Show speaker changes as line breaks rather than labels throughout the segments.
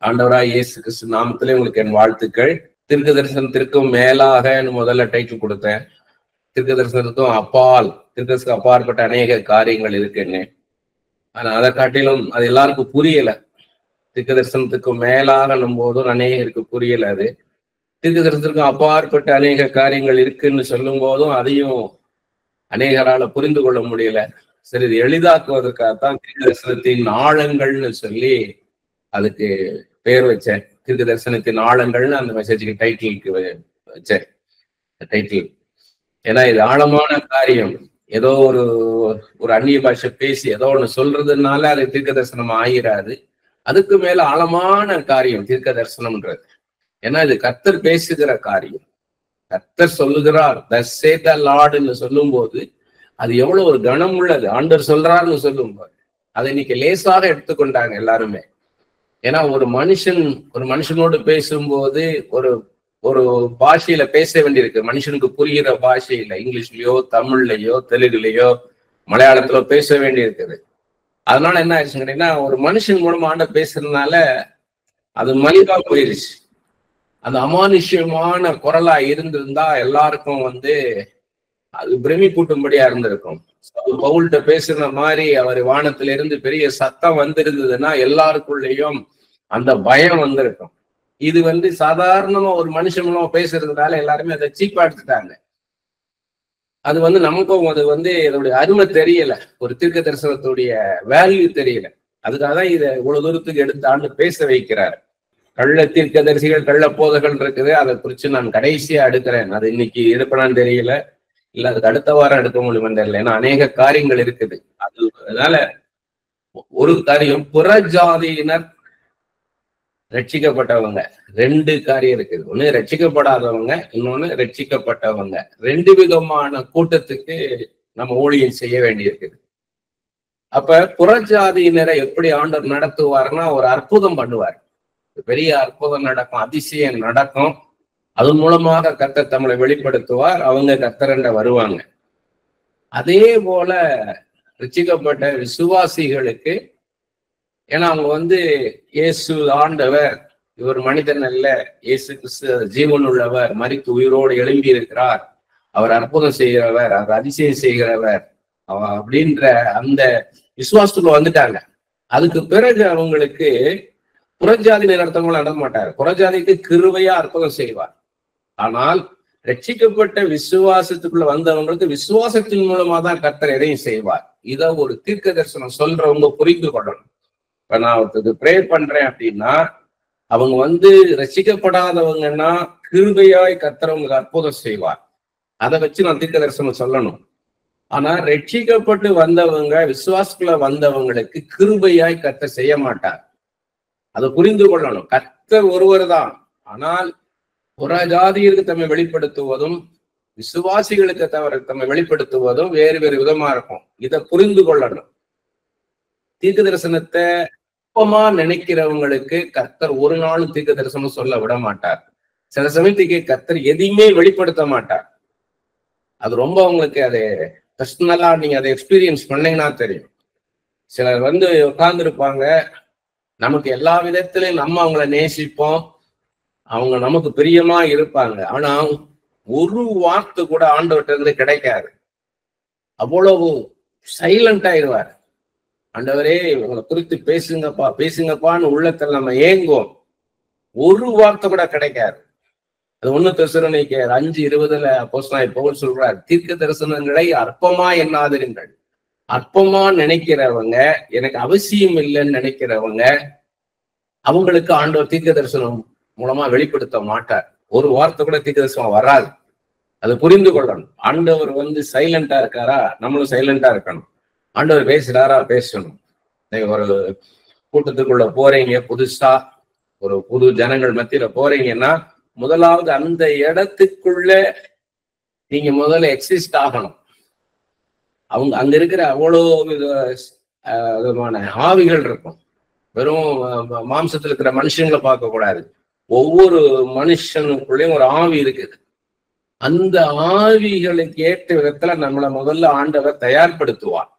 ஆண்டவராய் இயேசு கிறிஸ்து நாமத்திலே உங்களுக்கு என் வாழ்த்துக்கள். தீர்க்க தரிசனத்திற்கும் மேலாக முதல்ல டைட்டில் கொடுத்தேன். தீர்க்க தரிசனத்துக்கும் அப்பால், தீர்க்கதரிசனத்துக்கு அப்பாற்பட்ட அநேக காரியங்கள் இருக்குன்னு. ஆனா அதை காட்டிலும் அது எல்லாருக்கும் புரியல. தீர்க்க தரிசனத்துக்கு மேலாக நம்போதும் அநேகருக்கு புரியல. அது தீர்க்க தரிசனத்துக்கும் அப்பாற்பட்ட அநேக காரியங்கள் இருக்குன்னு சொல்லும் போதும் அதையும் அநேகரால புரிந்து கொள்ள முடியல. சரி, இது எளிதாக்குவதற்காகத்தான் தீர்க்க தரிசனத்தின் ஆழங்கள்னு சொல்லி அதுக்கு பெயர் வச்சேன். தீர்க்க தரிசனத்தின் ஆழங்கள்னு அந்த மெசேஜுக்கு டைட்டிலுக்கு வச்சேன் டைட்டில். ஏன்னா இது ஆழமான காரியம். ஏதோ ஒரு அந்நிய பாஷை பேசி ஏதோ ஒண்ணு சொல்றதுனால அது தீர்க்க தரிசனம் ஆகிறாது. அதுக்கு மேல ஆழமான காரியம் தீர்க்க தரிசனம்ன்றது. ஏன்னா இது கர்த்தர் பேசுகிற காரியம். கர்த்தர் சொல்லுகிறார், thus saith the Lord ன்னு சொல்லும் போது அது எவ்வளவு ஒரு கனம் உள்ளது. ஆண்டவர் சொல்றாருன்னு சொல்லும் போது அதை இன்னைக்கு லேசாக எடுத்துக்கொண்டாங்க எல்லாருமே. ஏன்னா ஒரு மனுஷனோடு பேசும்போது ஒரு பாஷையில பேச வேண்டியிருக்கு. மனுஷனுக்கு புரிகிற பாஷையில, இங்கிலீஷ்லயோ தமிழ்லயோ தெலுங்குலயோ மலையாளத்திலோ பேச வேண்டி இருக்குது. அதனால என்ன ஆயிடுச்சு கேட்டீங்கன்னா, ஒரு மனுஷன் மூலமா ஆண்டவர் பேசுறதுனால அது மலிவா போயிருச்சு. அந்த அமானுஷ்யமான குரலா இருந்திருந்தா எல்லாருக்கும் அது பிரமிப்பூட்டும்படியா இருந்திருக்கும். பவுல்கிட்ட பேசுற மாதிரி அவர் வானத்திலிருந்து பெரிய சத்தம் வந்திருந்ததுன்னா எல்லாருக்குள்ளேயும் அந்த பயம் வந்திருக்கும். இது சாதாரணமா ஒரு மனுஷன் மூலமா பேசுறதுனால எல்லாருமே அதை சீப்பா எடுத்துட்டாங்க. அது நமக்கும் இதோடைய அருமை தெரியல. ஒரு தீர்க்க தரிசனத்துடைய வேல்யூ தெரியல. அதுக்காக தான் இதை இவ்வளவு தூரத்துக்கு எடுத்தாண்டு பேச வைக்கிறார். கள்ள தீர்க்கதரிசிகள், கள்ள போதகள் இருக்குது. அதை குறிச்சு நான் கடைசியா எடுக்கிறேன். அது இன்னைக்கு எடுப்பனான்னு தெரியல, இல்ல அதுக்கு அடுத்த வாரம் எடுக்க முடியுமான்னு தெரியல. ஏன்னா அநேக காரியங்கள் இருக்குது. அதனால ஒரு காரியம், புற ஜாதியினர் ரட்சிக்கப்பட்டவங்க, ரெண்டு காரியம் இருக்குது. ஒண்ணு ரட்சிக்கப்படாதவங்க, இன்னொன்னு ரட்சிக்கப்பட்டவங்க. ரெண்டு விதமான கூட்டத்துக்கு நம்ம ஊழியம் செய்ய வேண்டி இருக்குது. அப்ப புறஜாதியினரை எப்படி ஆண்டவர் நடத்துவார்னா, ஒரு அற்புதம் பண்ணுவார். பெரிய அற்புதம் நடக்கும், அதிசயம் நடக்கும். அது மூலமாக கர்த்தர் தம்மை வெளிப்படுத்துவார். அவங்க கர்த்தரண்ட வருவாங்க. அதே போல ரட்சிக்கப்பட்ட விசுவாசிகளுக்கு, ஏன்னா அவங்க இயேசு ஆண்டவர், இவர் மனிதன் அல்ல, இயேசு கிறிஸ்து ஜீவன் உள்ளவர், மரித்து உயிரோடு எழும்பி இருக்கிறார், அவர் அற்புதம் செய்கிறவர், அவர் அதிசயம் செய்கிறவர் அப்படின்ற அந்த விசுவாசத்துக்குள்ள வந்துட்டாங்க. அதுக்கு பிறகு அவங்களுக்கு புறஜாதி நடத்தவங்களும் நட மாட்டார். புறஜாதிக்கு கிருபையா அற்புதம் செய்வார். ஆனால் ரட்சிக்கப்பட்ட விசுவாசத்துக்குள்ள வந்தவங்களுக்கு விசுவாசத்தின் மூலமா தான் கர்த்தர் எதையும் செய்வார். இதை ஒரு தீர்க்க தரிசனம் சொல்றவங்க புரிந்து கொள்ளணும். இப்ப நான் ஒருத்தருக்கு ப்ரே பண்றேன் அப்படின்னா, அவங்க ரட்சிக்கப்படாதவங்கன்னா கிருபையாய் கர்த்தர் உங்களுக்கு அற்புதம் செய்வார். அதை வச்சு நான் தீர்க்க தரிசனம் சொல்லணும். ஆனா ரட்சிக்கப்பட்டு வந்தவங்க, விசுவாசத்துக்குள்ள வந்தவங்களுக்கு கிருபையாய் கர்த்தர் செய்ய மாட்டார். அதை புரிந்து கொள்ளணும். கர்த்தர் ஒருவர் தான். ஆனால் புறஜாதிகளுக்கு தம்மை வெளிப்படுத்துவதும் விசுவாசிகளுக்கு தம்மை வெளிப்படுத்துவதும் வேறு வேறு விதமா இருக்கும். இதை புரிந்து கொள்ளணும். தீர்க்க தரிசனத்தை அற்பமா நினைக்கிறவங்களுக்கு கர்த்தர் ஒரு நாளும் தீர்க்க தரிசனம் சொல்ல விட மாட்டார். சில சமயத்துக்கு கர்த்தர் எதையுமே வெளிப்படுத்த மாட்டார். அது ரொம்ப அவங்களுக்கு அது பர்சனலா நீங்க அதை எக்ஸ்பீரியன்ஸ் பண்ணீங்கன்னா தெரியும். சிலர் உட்கார்ந்து இருப்பாங்க, நமக்கு எல்லா விதத்திலையும் நம்ம அவங்கள நேசிப்போம், அவங்க நமக்கு பிரியமா இருப்பாங்க. ஆனா ஒரு வார்த்தை கூட ஆண்டவர்கிட்ட இருந்து கிடைக்காது. அவ்வளவு சைலண்ட் ஆயிடுவார். ஆண்டவரே இவங்களை குறித்து பேசுங்கப்பான்னு உள்ளத்துல நம்ம ஏங்குவோம். ஒரு வார்த்தை கூட கிடைக்காது. அது 1 தெசலோனிக்கேயர் 5:20 அப்போஸ்தலனாகிய பவுல் சொல்றார், தீர்க்க தரிசனங்களை அற்பமா எண்ணாதிருங்கள். அற்பமா நினைக்கிறவங்க, எனக்கு அவசியம் இல்லைன்னு நினைக்கிறவங்க, அவங்களுக்கு ஆண்டவர் தீர்க்க தரிசனம் மூலமா வெளிப்படுத்த மாட்டார். ஒரு வார்த்தை கூட தீர்க்க தரிசனம் வராது. அது புரிந்து கொள்ளணும். ஆண்டவர் சைலண்டா இருக்காரா, நம்மளும் சைலண்டா இருக்கணும். ஆண்டவர் பேசுறாரா, பேசணும். ஒரு கூட்டத்துக்குள்ள போறீங்க, புதுசா ஒரு புது ஜனங்கள் மத்தியில போறீங்கன்னா, முதலாவது அந்த இடத்துக்குள்ள நீங்க முதல்ல எக்ஸிஸ்ட் ஆகணும். அங்க இருக்கிற அவ்வளோ விதமான ஆவிகள் இருக்கும். வெறும் மாம்சத்துல இருக்கிற மனுஷங்களை பார்க்க கூடாது. ஒவ்வொரு மனுஷனுக்குள்ளேயும் ஒரு ஆவி இருக்குது. அந்த ஆவிகளுக்கு ஏற்ற விதத்துல நம்மளை முதல்ல ஆண்டவர் தயார்படுத்துவார்.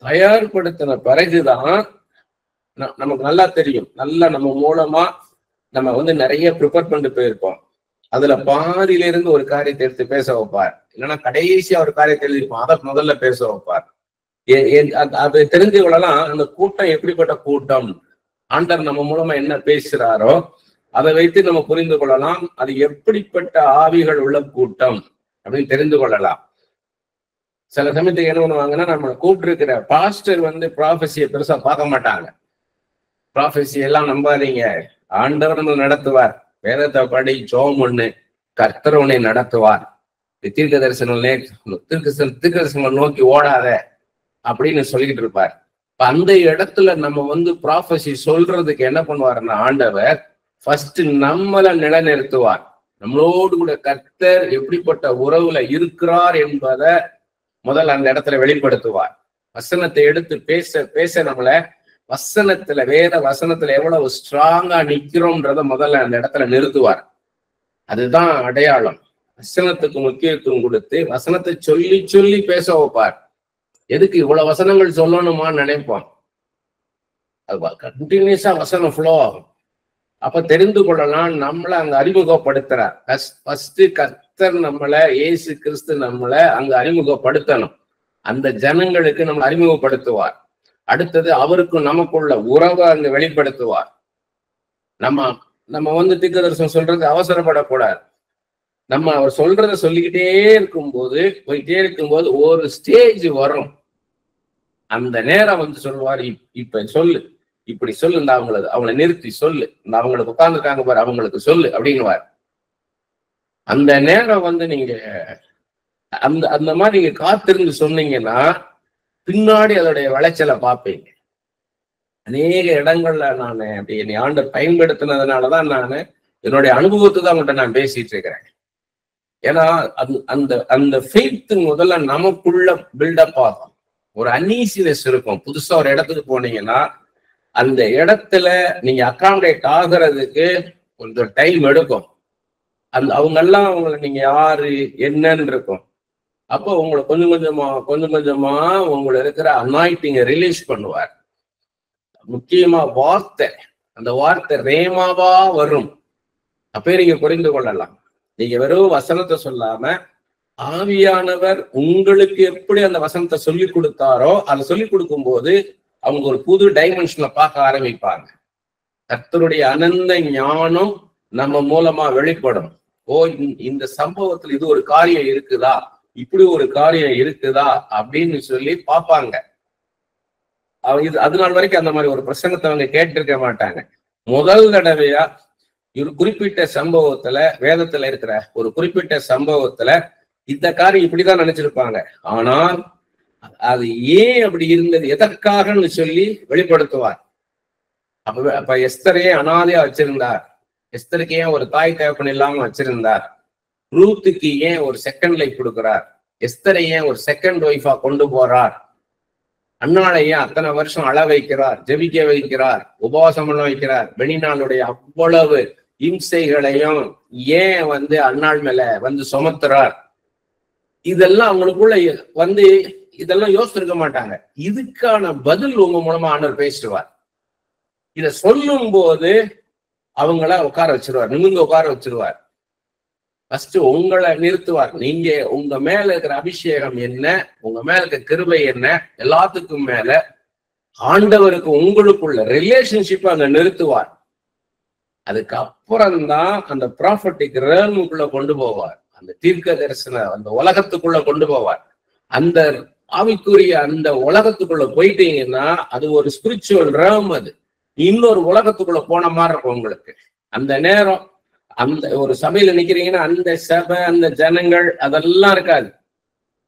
தயார்படுத்தின பிறகுதான் நமக்கு நல்லா தெரியும். நல்லா நம்ம மூலமா நம்ம வந்து நிறைய ப்ரிப்பேர் பண்ணிட்டு போயிருப்போம். அதுல பாதியில இருந்து ஒரு காரியத்தை எடுத்து பேச வைப்பார். இல்லைன்னா கடைசியா ஒரு காரியத்தை எழுதிருப்போம், அதை முதல்ல பேச வைப்பார். அதை தெரிஞ்சு கொள்ளலாம் அந்த கூட்டம் எப்படிப்பட்ட கூட்டம், ஆண்டவர் நம்ம மூலமா என்ன பேசுறாரோ அதை வைத்து நம்ம புரிந்து கொள்ளலாம் அது எப்படிப்பட்ட ஆவிகள் உள்ள கூட்டம் அப்படின்னு தெரிந்து கொள்ளலாம். சில சமயத்துக்கு என்ன பண்ணுவாங்கன்னா, நம்ம கூப்பிட்டு இருக்கிற பாஸ்டர் வந்து ப்ராஃபஸியை பெருசா பார்க்க மாட்டாங்க. ப்ராஃபஸி எல்லாம் நம்பாதீங்க, ஆண்டவர் நம்ம நடத்துவார், வேதத்தை படி ஜோம் ஒண்ணு, கர்த்தர் உன்னை நடத்துவார், தீர்க்க தரிசனம் நோக்கி ஓடாத அப்படின்னு சொல்லிக்கிட்டு இருப்பார். அந்த இடத்துல நம்ம வந்து ப்ராஃபஸி சொல்றதுக்கு என்ன பண்ணுவாருன்னா, ஆண்டவர் ஃபர்ஸ்ட் நம்மளை நிலைநிறுத்துவார். நம்மளோடு கூட கர்த்தர் எப்படிப்பட்ட உறவுல இருக்கிறார் என்பதை முதல்ல அந்த இடத்துல வெளிப்படுத்துவார். வசனத்தை எடுத்து பேச பேச நம்மள வசனத்துல, வேத வசனத்துல எவ்வளவு ஸ்ட்ராங்கா நிக்கிறோம்ன்றத முதல்ல அந்த இடத்துல நிறுத்துவார். அதுதான் அடையாளம். வசனத்துக்கு முக்கியத்துவம் கொடுத்து வசனத்தை சொல்லி சொல்லி பேச வைப்பார். எதுக்கு இவ்வளவு வசனங்கள் சொல்லணுமான்னு நினைப்போம். அது கண்டினியூஸா வசனம் ஃப்ளோ ஆகும். அப்ப தெரிந்து கொள்ளலாம் நம்மளை அங்க அறிமுகப்படுத்துறார். ஃபர்ஸ்ட் கர்த்தர் நம்மளை, இயேசு கிறிஸ்து நம்மளை அங்க அறிமுகப்படுத்தணும். அந்த ஜனங்களுக்கு நம்ம அறிமுகப்படுத்துவார். அடுத்தது அவருக்கு நமக்குள்ள உறவை அங்க வெளிப்படுத்துவார். நம்ம வந்து தீர்க்க தரிசனம் சொல்றது அவசரப்படக்கூடாது. நம்ம அவர் சொல்றத சொல்லிக்கிட்டே இருக்கும்போது, போயிட்டே இருக்கும்போது ஒரு ஸ்டேஜ் வரும். அந்த நேரம் வந்து சொல்லுவார், இப்ப சொல்லு, இப்படி சொல்லு, இந்த அவங்கள நிறுத்தி சொல்லு, இந்த அவங்களுக்கு உட்கார்ந்துருக்காங்க பாரு, அவங்களுக்கு சொல்லு அப்படின்னுவார். அந்த நேரம் வந்து நீங்க அந்த மாதிரி நீங்க காத்திருந்து சொன்னீங்கன்னா பின்னாடி அதோடைய விளைச்சலை பார்ப்பீங்க. அநேக இடங்கள்ல நான் அப்படி என்னை ஆண்டவர் பயன்படுத்தினதுனாலதான் நான் என்னுடைய அனுபவத்தை தான் உங்கள்கிட்ட நான் பேசிட்டு இருக்கிறேன். ஏன்னா அந்த அந்த ஃபெய்த் முதல்ல நமக்குள்ள பில்டப் ஆகும். ஒரு அன்ஈசினஸ் இருக்கும். புதுசா ஒரு இடத்துக்கு போனீங்கன்னா அந்த இடத்துல நீங்க அகாமடேட் ஆகுறதுக்கு கொஞ்சம் டைம் எடுக்கும். அவங்கெல்லாம் அவங்களை நீங்க யாரு என்னன்னு இருக்கும். அப்போ உங்களை கொஞ்சம் கொஞ்சமா உங்களை இருக்கிற அனாயிட்டிங்க ரிலீஸ் பண்ணுவார். முக்கியமா வார்த்தை, அந்த வார்த்தை ரேமாவா வரும். அப்ப நீங்க புரிந்து கொள்ளலாம். நீங்க வெறும் வசனத்தை சொல்லாம ஆவியானவர் உங்களுக்கு எப்படி அந்த வசனத்தை சொல்லி கொடுத்தாரோ அதை சொல்லி கொடுக்கும் போது அவங்க ஒரு புது டைமென்ஷன்ல பார்க்க ஆரம்பிப்பாங்க. கர்த்தருடைய அனந்த ஞானம் நம்ம மூலமா வெளிப்படும். ஓ, இந்த சம்பவத்துல இது ஒரு காரியம் இருக்குதா, இப்படி ஒரு காரியம் இருக்குதா அப்படின்னு சொல்லி பார்ப்பாங்க. அது நாள் வரைக்கும் அந்த மாதிரி ஒரு பிரசங்கத்தை அவங்க கேட்டிருக்க மாட்டாங்க. முதல் தடவையா ஒரு குறிப்பிட்ட சம்பவத்துல, வேதத்துல இருக்கிற ஒரு குறிப்பிட்ட சம்பவத்துல இந்த காரியம் இப்படிதான் நினைச்சிருப்பாங்க. ஆனால் அது ஏன் அப்படி இருந்தது, எதற்காகன்னு சொல்லி வெளிப்படுத்துவார். அப்ப எஸ்தரையே அனாதையா வச்சிருந்தார். எஸ்தருக்கு ஏன் ஒரு தாய் தகப்பன் இல்லாம வச்சிருந்தார். ரூத்துக்கு ஏன் ஒரு செகண்ட் லைஃப் கொடுக்கிறார். எஸ்தரை ஏன் ஒரு செகண்ட் ஒய்ஃபா கொண்டு போறார். அன்னாளை ஏன் அத்தனை வருஷம் அழ வைக்கிறார், ஜெபிக்க வைக்கிறார், உபவாசம் பண்ண வைக்கிறார். பெனினாளுடைய அவ்வளவு இம்சைகளையும் ஏன் வந்து அன்னாள் மேல வந்து சுமத்துறார். இதெல்லாம் அவங்களுக்குள்ள வந்து இதெல்லாம் யோசிச்சிருக்க மாட்டாங்க. இதுக்கான பதில் உங்க மூலமா ஆண்டவர் பேசிடுவார். இத சொல்லும் போது அவங்கள உட்கார வச்சிருவார், நிமிர்ந்து உட்கார வச்சிருவார். ஃபர்ஸ்ட் உங்களை நிறுத்துவார். நீங்க உங்க மேல இருக்கிற அபிஷேகம் என்ன, உங்க மேல இருக்கிற கிருபை என்ன, எல்லாத்துக்கும் மேல ஆண்டவருக்கு உங்களுக்குள்ள ரிலேஷன்ஷிப் அங்க நிறுத்துவார். அதுக்கப்புறம்தான் அந்த ப்ராஃபட்டிக் ரேமுக்குள்ள கொண்டு போவார். அந்த தீர்க்க தரிசன அந்த உலகத்துக்குள்ள கொண்டு போவார். அந்த ஆவிக்குரிய அந்த உலகத்துக்குள்ள போயிட்டீங்கன்னா அது ஒரு ஸ்பிரிச்சுவல் ரேம். அது இன்னொரு உலகத்துக்குள்ள போன மாதிரி இருக்கும் உங்களுக்கு. அந்த நேரம் அந்த ஒரு சபையில நிக்கிறீங்கன்னா அந்த சபை, அந்த ஜனங்கள் அதெல்லாம் இருக்காது.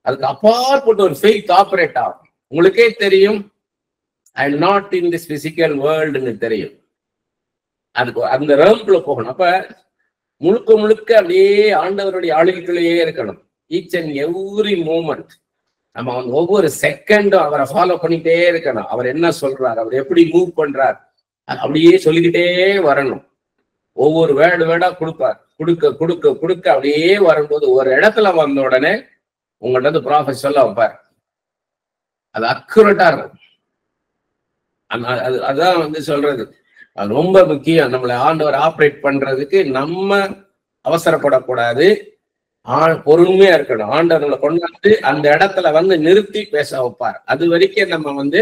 அதுக்கு அப்பாற்பட்ட ஒரு ஃபெய்த் ஆப்ரேட் ஆகும். உங்களுக்கே தெரியும், I am not in this physical வேர்ல்டுன்னு தெரியும். அதுக்கு அந்த ரேம்குள்ள போகணும். அப்ப முழுக்க முழுக்க அப்படியே ஆண்டவருடைய ஆளுகைக்குள்ளேயே இருக்கணும். ஈச் அண்ட் எவ்ரி மூமெண்ட் நம்ம வந்து ஒவ்வொரு செகண்டும் அவரை ஃபாலோ பண்ணிட்டே இருக்கணும். அவர் என்ன சொல்றார், அவர் எப்படி மூவ் பண்றார், அப்படியே சொல்லிக்கிட்டே வரணும். ஒவ்வொரு வேர்டா கொடுப்பார். கொடுக்க அப்படியே வரும்போது ஒரு இடத்துல வந்த உடனே உங்கள்ட்ட ப்ராஃபெட் சொல்ல வைப்பார். அது அக்யூரேட்டா இருக்கும். அதான் வந்து சொல்றது. அது ரொம்ப முக்கியம். நம்மளை ஆண்டவர் ஆப்ரேட் பண்றதுக்கு நம்ம அவசரப்படக்கூடாது, பொறுமையா இருக்கணும். ஆண்டவர்களை கொண்டாந்து அந்த இடத்துல வந்து நிறுத்தி பேச வைப்பார். அது வரைக்கும் நம்ம வந்து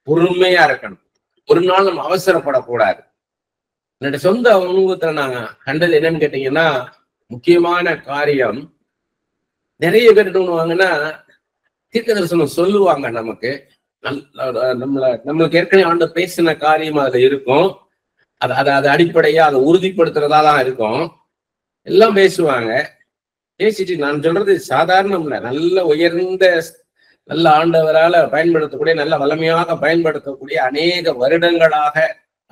பொறுமையா இருக்கணும். ஒரு நாள் நம்ம அவசரப்படக்கூடாது. என்னோட சொந்த அனுபவத்துல நான் கண்டது என்னன்னு கேட்டீங்கன்னா, முக்கியமான காரியம், நிறைய பேர் என்ன பண்ணுவாங்கன்னா தீர்க்க தரிசனம் சொல்லுவாங்க. நமக்கு நம்மளுக்கு ஏற்கனவே ஆண்டு பேசின காரியம் அதுல இருக்கும். அது அடிப்படையா அதை உறுதிப்படுத்துறதா தான் இருக்கும். எல்லாம் பேசுவாங்க. பேசிட்டு நான் சொல்றது சாதாரணம் இல்லை, நல்ல உயர்ந்த நல்ல ஆண்டவரால பயன்படுத்தக்கூடிய, நல்ல வலிமையாக பயன்படுத்தக்கூடிய, அநேக வருடங்களாக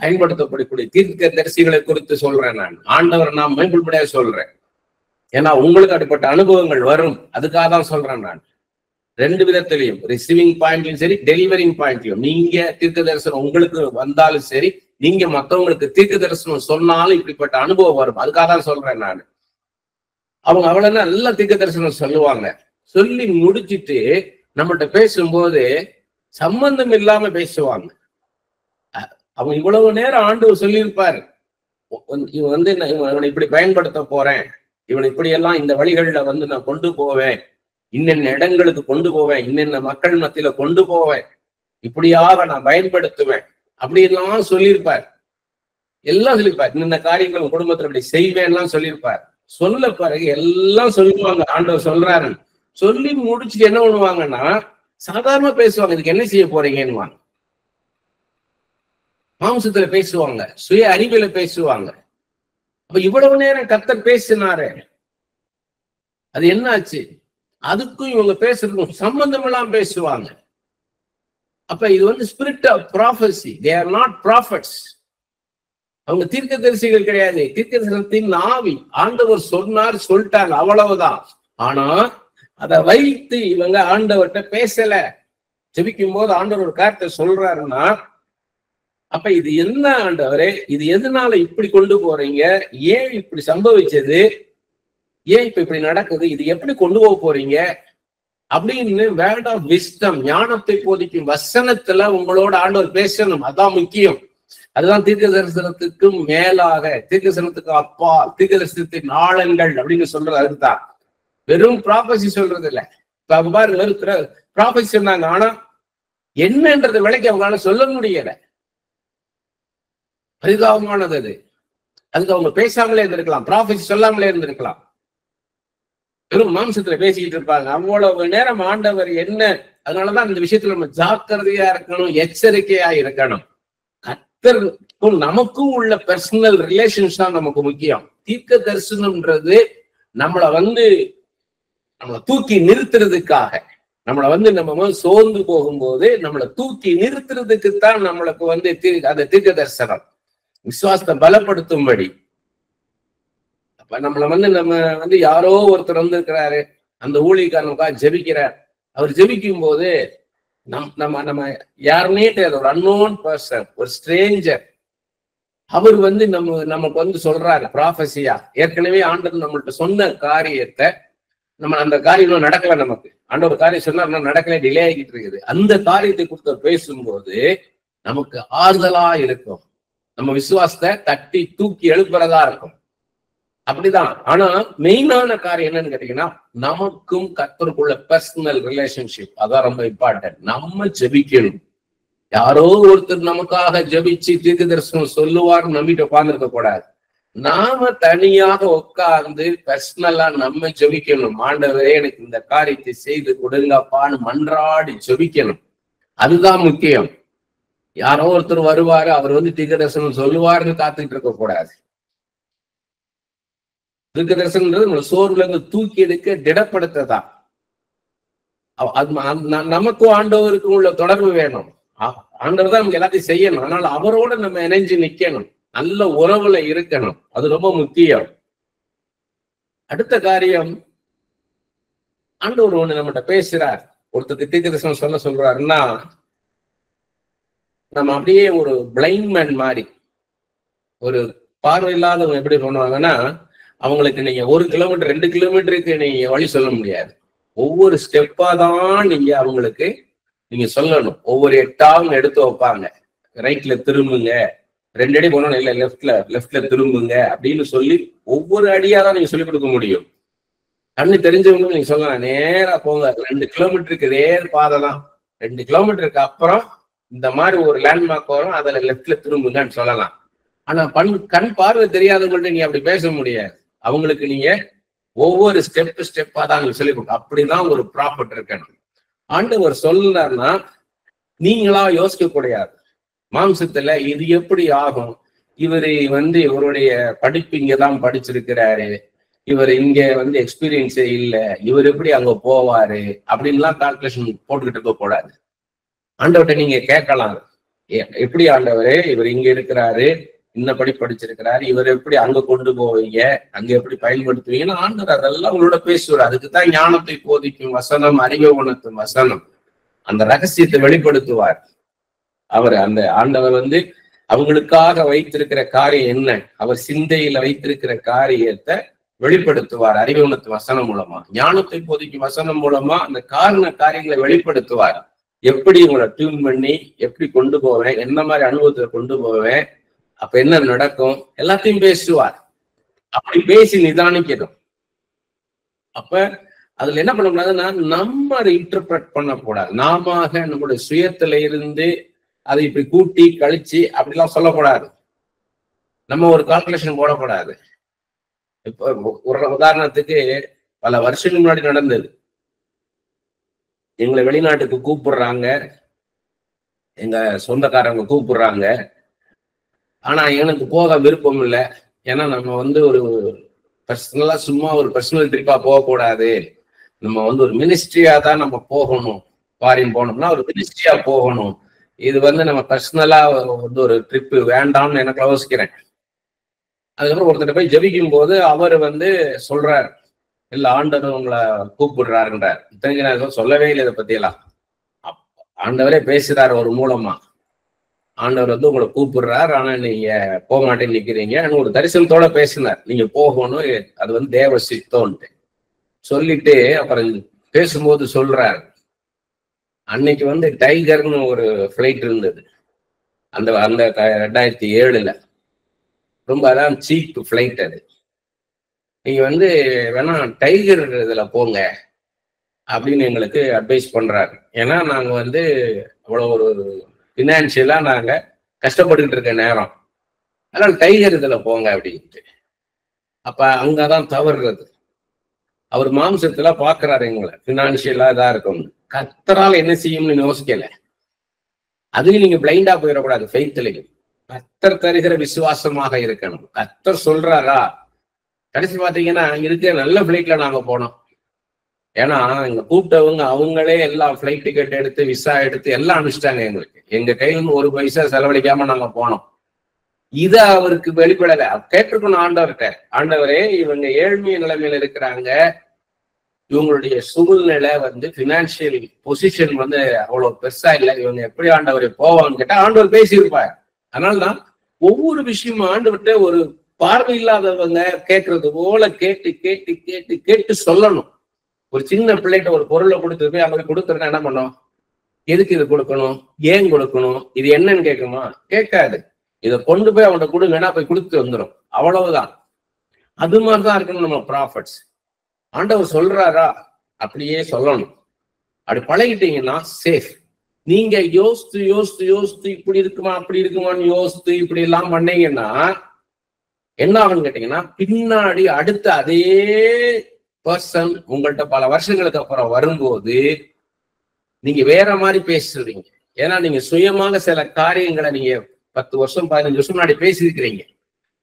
பயன்படுத்தப்படக்கூடிய தீர்க்க தரிசிகளை குறித்து சொல்றேன். நான் ஆண்டவர் நான் மேம்படுபடியாக சொல்றேன். ஏன்னா உங்களுக்கு அப்படிப்பட்ட அனுபவங்கள் வரும், அதுக்காக தான் சொல்றேன். நான் ரெண்டு விதத்திலையும், ரிசீவிங் பாயிண்ட்லயும் சரி, டெலிவரிங் பாயிண்ட்லயும், நீங்க தீர்க்க தரிசனம் உங்களுக்கு வந்தாலும் சரி, நீங்க மற்றவங்களுக்கு தீர்க்க தரிசனம் சொன்னாலும் இப்படிப்பட்ட அனுபவம் வரும். அதுக்காக தான் சொல்றேன். நான் அவங்க அவ்வளவு நல்ல தீர்க்க தரிசனம் சொல்லுவாங்க. சொல்லி முடிச்சுட்டு நம்மகிட்ட பேசும்போது சம்பந்தம் இல்லாம பேசுவாங்க. அவங்க இவ்வளவு நேரம் ஆண்டவர் சொல்லியிருப்பாரு, இவன் வந்து இவனை இப்படி பயன்படுத்த போறேன், இவனை இப்படி எல்லாம் இந்த வழிகள்ல வந்து நான் கொண்டு போவேன், இன்னென்ன இடங்களுக்கு கொண்டு போவேன், இன்னென்ன மக்கள் மத்தியில கொண்டு போவேன், இப்படியாக நான் பயன்படுத்துவேன் அப்படின்லாம் சொல்லியிருப்பார். எல்லாம் சொல்லியிருப்பார். இன்னென்ன காரியங்கள் குடும்பத்துல இப்படி செய்வேன்லாம் சொல்லியிருப்பார். சொல்ல பிறகு எல்லாம் சொல்லுவாங்க. ஆண்டவர் சொல்றாரு. சொல்லி முடிச்சுட்டு என்ன பண்ணுவாங்கன்னா சாதாரண பேசுவாங்க, இதுக்கு என்ன செய்ய போறீங்கன்னு மாம்சத்துல பேசுவாங்க, சுய அறிவில பேசுவாங்க. அப்ப இவ்வளவு நேரம் கர்த்தர் பேசினாரு, அது என்ன ஆச்சு? அதுக்கும் இவங்க பேசுறதுக்கும் சம்பந்தம் எல்லாம் பேசுவாங்க. அப்ப இது வந்து spirit of prophecy. They are not prophets. அவங்க தீர்க்க தரிசிகள் கிடையாது. தீர்க்க தரிசனத்தின் ஆவி. ஆண்டவர் சொன்னார், சொல்லிட்டாங்க, அவ்வளவுதான். ஆனா அதை வைத்து இவங்க ஆண்டவர்கிட்ட பேசல. ஜெபிக்கும் போது ஆண்டவர் ஒரு காரியத்தை சொல்றாருன்னா, அப்ப இது என்ன ஆண்டவரே, இது எதனால இப்படி கொண்டு போறீங்க, ஏன் இப்படி சம்பவிச்சது, ஏன் இப்ப இப்படி நடக்குது, இது எப்படி கொண்டு போக போறீங்க அப்படின்னு வேர்ட் ஆஃப் விஸ்டம், ஞானத்தை போதிக்கும் வசனத்துல உங்களோட ஆண்டவர் பேசணும். அதான் முக்கியம். அதுதான் தீர்க்க தரிசனத்துக்கும் மேலாக, தீர்க்க தரிசனத்துக்கு அப்பா, தீர்க்க தரிசனத்தின் ஆழங்கள் அப்படின்னு சொல்றது. அதுதான் வெறும் ப்ராபசி சொல்றது இல்ல. இப்ப பாருங்க, வெறும் ப்ராபசி சொன்னாங்க, ஆனா என்னன்றதை விலைக்கு அவங்களால சொல்ல முடியல. பரிதாபமானது அது. அதுக்கு அவங்க பேசாமலே இருந்திருக்கலாம், ப்ராபசி சொல்லாமலே இருந்திருக்கலாம். வெறும் மாம்சத்துல பேசிக்கிட்டு இருப்பாங்க. அவ்வளவு நேரம் ஆண்டவர் என்ன, அதனாலதான் இந்த விஷயத்துல நம்ம ஜாக்கிரதையா இருக்கணும், எச்சரிக்கையா இருக்கணும். கர்த்தருக்கும் நமக்கும் உள்ள பர்சனல் ரிலேஷன்ஸ் தான் நமக்கு முக்கியம். தீர்க்க தரிசனம்ன்றது நம்மளை தூக்கி நிறுத்துறதுக்காக, நம்மளை நம்ம சோர்ந்து போகும்போது நம்மளை தூக்கி நிறுத்துறதுக்குத்தான் நம்மளுக்கு அந்த தீர்க்க தரிசனம் விசுவாசத்தை பலப்படுத்தும்படி. அப்ப நம்மளை நம்ம யாரோ ஒருத்தர் வந்திருக்கிறாரு, அந்த ஊழியக்காரனுக்காக ஜெபிக்கிறார். அவர் ஜெபிக்கும் போது நம்ம யாருன்னே தெரியாது, ஒரு அன்னோன் பர்சன், ஒரு ஸ்ட்ரேஞ்சர், அவர் நமக்கு சொல்றாரு ப்ராஃபஸியா. ஏற்கனவே ஆண்டவர் நம்மள்ட்ட சொன்ன காரியத்தை நம்ம அந்த காரியம் நடக்கல, நமக்கு ஆண்டவர் காரியம் சொன்னா நடக்கல, டிலே ஆகிட்டு இருக்குது. அந்த காரியத்தை குறித்து பேசும்போது நமக்கு ஆறுதலா இருக்கும், நம்ம விசுவாசத்தை தட்டி தூக்கி எழுப்புறதா இருக்கும். அப்படிதான். ஆனா மெயினான காரியம் என்னன்னு கேட்டீங்கன்னா, நமக்கும் கர்த்தருக்குள்ள பர்சனல் ரிலேஷன்ஷிப். அதான் ரொம்ப இம்பார்ட்டன்ட். நம்ம ஜெபிக்கணும். யாரோ ஒருத்தர் நமக்காக ஜெபிச்சு தீர்க்க தரிசனம் சொல்லுவார்னு நம்பிட்டு உட்கார்ந்துருக்க கூடாது. நாம தனியாக உட்கார்ந்து பர்சனலா நம்ம ஜெபிக்கணும். ஆண்டவரே எனக்கு இந்த காரியத்தை செய்து கொடுங்கப்பான்னு மன்றாடி ஜெபிக்கணும். அதுதான் முக்கியம். யாரோ ஒருத்தர் வருவாரு, அவர் தீர்க்க தரிசனம் சொல்லுவாருன்னு காத்துக்கிட்டு இருக்க கூடாது. தீர்க்க தரிசனம்ன்றது நம்ம சோர்வுல இருந்து தூக்கி எடுக்க, திடப்படுத்ததான். நமக்கும் ஆண்டவருக்கும் உள்ள தொடர்பு வேணும். ஆண்டவர் தான் நமக்கு எல்லாத்தையும் செய்யணும். அதனால அவரோட நம்ம இணைஞ்சு நிக்கணும், நல்ல உறவுல இருக்கணும். அது ரொம்ப முக்கியம். அடுத்த காரியம், ஆண்டவர் ஒண்ணு நம்மகிட்ட பேசுறார், ஒருத்தருக்கு தீர்க்க தரிசனம் சொல்றாருன்னா, நம்ம அப்படியே ஒரு பிளைண்ட் மேன் மாதிரி, ஒரு பார்வை இல்லாதவங்க எப்படி பண்ணுவாங்கன்னா, அவங்களுக்கு நீங்க 1 கிலோமீட்டர் 2 கிலோமீட்டருக்கு நீங்க வழி சொல்ல முடியாது. ஒவ்வொரு ஸ்டெப்பா தான் நீங்க அவங்களுக்கு நீங்க சொல்லணும். ஒவ்வொரு எட்டாவும் எடுத்து வைப்பாங்க. ரைட்ல திரும்புங்க, 2 அடி போனோம் இல்ல லெஃப்ட்ல திரும்புங்க அப்படின்னு சொல்லி ஒவ்வொரு அடியா தான் நீங்க சொல்லிக் கொடுக்க முடியும். கண்ணு தெரிஞ்சவங்க நீங்க சொல்லலாம் நேரா போங்க, 2 கிலோமீட்டருக்கு நேர் பாதை தான், 2 கிலோமீட்டருக்கு அப்புறம் இந்த மாதிரி ஒரு லேண்ட்மார்க் வரும், அதுல லெஃப்ட்ல திரும்புங்கன்னு சொல்லலாம். ஆனா கண் பார்வை தெரியாதவங்கள்ட்ட நீங்க அப்படி பேச முடியாது. அவங்களுக்கு நீங்க ஒவ்வொரு ஸ்டெப்பா தான் நீங்க சொல்லிக் கொடுக்க. அப்படிதான் ஒரு ப்ராஃபிட் இருக்கணும். ஆண்டவர் சொல்றாருன்னா நீங்களா யோசிக்க கூடாது. மாம்சத்துல இது எப்படி ஆகும், இவரு இவருடைய படிப்பு இங்கதான் படிச்சிருக்கிறாரு, இவர் இங்க எக்ஸ்பீரியன்ஸே இல்ல, இவர் எப்படி அங்க போவாரு அப்படின்லாம் கால்குலேஷன் போட்டுக்கிட்டு இருக்க கூடாது. ஆண்டவர்கிட்ட நீங்க கேட்கலாம், எப்படி ஆண்டவரே இவர் இங்க இருக்கிறாரு, இன்னபடி படிச்சிருக்கிறாரு, இவர் எப்படி அங்க கொண்டு போவீங்க, அங்க எப்படி பயன்படுத்துவீங்கன்னு ஆண்டவர் அதெல்லாம் உங்களோட பேசுவார். அதுக்குதான் ஞானத்தை போதிக்கும் வசனம், அறிவை உணர்த்தும் வசனம், அந்த ரகசியத்தை வெளிப்படுத்துவார். அவர் அந்த ஆண்டவர் அவங்களுக்காக வைத்திருக்கிற காரியம் என்ன, அவர் சிந்தையில வைத்திருக்கிற காரியத்தை வெளிப்படுத்துவார். அறிவை உணர்த்தும் வசனம் மூலமா, ஞானத்தை போதிக்கும் வசனம் மூலமா அந்த காரியங்களை வெளிப்படுத்துவார். எப்படி உங்களை டியூன் பண்ணி எப்படி கொண்டு போவேன், என்ன மாதிரி அனுபவத்தை கொண்டு போவேன், அப்ப என்ன நடக்கும், எல்லாத்தையும் பேசுவார். அப்படி பேசி நிதானிக்கணும். அப்ப அதுல என்ன பண்ண கூடாதுன்னா, நம்ம அதை இன்டர்பிரட் பண்ணக்கூடாது. நாம நம்மளுடைய சுயத்துல இருந்து அதை இப்படி கூட்டி கழிச்சு அப்படிலாம் சொல்லக்கூடாது. நம்ம ஒரு கால்குலேஷன் போடக்கூடாது. இப்ப ஒரு உதாரணத்துக்கு பல வருஷத்துக்கு முன்னாடி நடந்தது. எங்களை வெளிநாட்டுக்கு கூப்பிடுறாங்க, எங்க சொந்தக்காரங்க கூப்பிடுறாங்க. ஆனா எனக்கு போக விருப்பம் இல்லை. ஏன்னா நம்ம ஒரு பர்சனலா சும்மா ஒரு பர்சனல் ட்ரிப்பா போகக்கூடாது. நம்ம ஒரு மினிஸ்ட்ரியா தான் நம்ம போகணும். ஃபாரின் போனோம்னா ஒரு மினிஸ்ட்ரியா போகணும். இது நம்ம பர்சனலா ஒரு ட்ரிப்பு வேண்டாம்னு எனக்கு யோசிக்கிறேன். அதுக்கப்புறம் ஒருத்தர் போய் ஜெபிக்கும் போது அவர் சொல்றாரு, இல்ல ஆண்டவர் உங்களை கூப்பிடுறாருன்றார். இத்தனைக்கு நான் சொல்லவே இல்லை இதை பத்தி எல்லாம். ஆண்டவரே பேசுறாரு ஒரு மூலமா. ஆண்டவர் உங்களை கூப்பிடுறாரு, ஆனா நீங்க போக மாட்டேன்னு நிக்கிறீங்க. ஒரு தரிசனத்தோட பேசினார், நீங்க போகணும், அது தேவ சித்தம்ன்ட்டு சொல்லிட்டு அப்புறம் பேசும்போது சொல்றாரு, அன்னைக்கு டைகர்னு ஒரு ஃபிளைட் இருந்தது. அந்த 2007 ரொம்ப அதான் சீப் ஃபிளைட். அது நீங்க வேணா டைகர் இதுல போங்க அப்படின்னு எங்களுக்கு அட்வைஸ் பண்றாரு. ஏன்னா நாங்க அவ்வளவு ஒரு பினான்சியலா நாங்க கஷ்டப்பட்டுக்கிட்டு இருக்க நேரம், அதனால டைகர் இதுல போங்க அப்படின்ட்டு. அப்ப அங்கதான் தவறுறது. அவர் மாம்சத்துல பாக்குறாரு எங்களை பினான்சியலா இதா இருக்கும். கர்த்தரால் என்ன செய்யும்னு யோசிக்கல. அதுலயும் நீங்க பிளைண்டா போயிடக்கூடாது. ஃபெய்த்லயும் கர்த்தர் தருகிற விசுவாசமாக இருக்கணும். கர்த்தர் சொல்றாரா, கடைசி பாத்தீங்கன்னா இருக்க நல்ல பிளைட்ல நாங்க போனோம். ஏன்னா இங்க கூப்பிட்டவங்க அவங்களே எல்லாம் ஃபிளைட் டிக்கெட் எடுத்து விசா எடுத்து எல்லாம் அனுப்பிச்சிட்டாங்க எங்களுக்கு. எங்க கையில ஒரு பைசா செலவழிக்காம நாங்க போனோம். இத அவருக்கு வெளிப்படல. கேட்டிருக்கணும் ஆண்டவர்கிட்ட, ஆண்டவரே இவங்க ஏழ்மைய நிலைமையில இருக்கிறாங்க, இவங்களுடைய சூழ்நிலை பினான்சியல் பொசிஷன் அவ்வளவு பெருசா இல்லை, இவங்க எப்படி ஆண்டவரை போவான்னு கேட்டா ஆண்டவர் பேசியிருப்பார். அதனாலதான் ஒவ்வொரு விஷயமும் ஆண்டவர்கிட்ட ஒரு பார்வை இல்லாதவங்க கேட்கறது போல கேட்டு கேட்டு கேட்டு கேட்டு சொல்லணும். ஒரு சின்ன பிள்ளைகிட்ட ஒரு பொருளை கொடுத்து போய் அவங்க கொடுத்துருந்தா என்ன பண்ணும், எதுக்கு இது கொடுக்கணும், ஏன் கொடுக்கணும், இது என்னன்னு கேட்குமா, கேட்காது. இதை கொண்டு போய் அவன்கிட்ட கொடுங்கன்னா போய் கொடுத்து வந்துடும், அவ்வளவுதான். அது மாதிரிதான் இருக்கணும் நம்ம ப்ராஃபிட்ஸ். ஆண்டவர் சொல்றாரா அப்படியே சொல்லணும். அப்படி பழகிட்டீங்கன்னா சேஃப். நீங்க யோசித்து யோசித்து யோசித்து இப்படி இருக்குமா அப்படி இருக்குமான்னு யோசித்து இப்படி எல்லாம் பண்ணீங்கன்னா என்ன ஆகுன்னு கேட்டீங்கன்னா, பின்னாடி அடுத்த அதே பர்சன் உங்கள்கிட்ட பல வருஷங்களுக்கு அப்புறம் வரும்போது நீங்க வேற மாதிரி பேசுறீங்க. ஏன்னா நீங்க சுயமாக சில காரியங்களை நீங்க 10 வருஷம் 15 வருஷம் முன்னாடி பேசியிருக்கிறீங்க.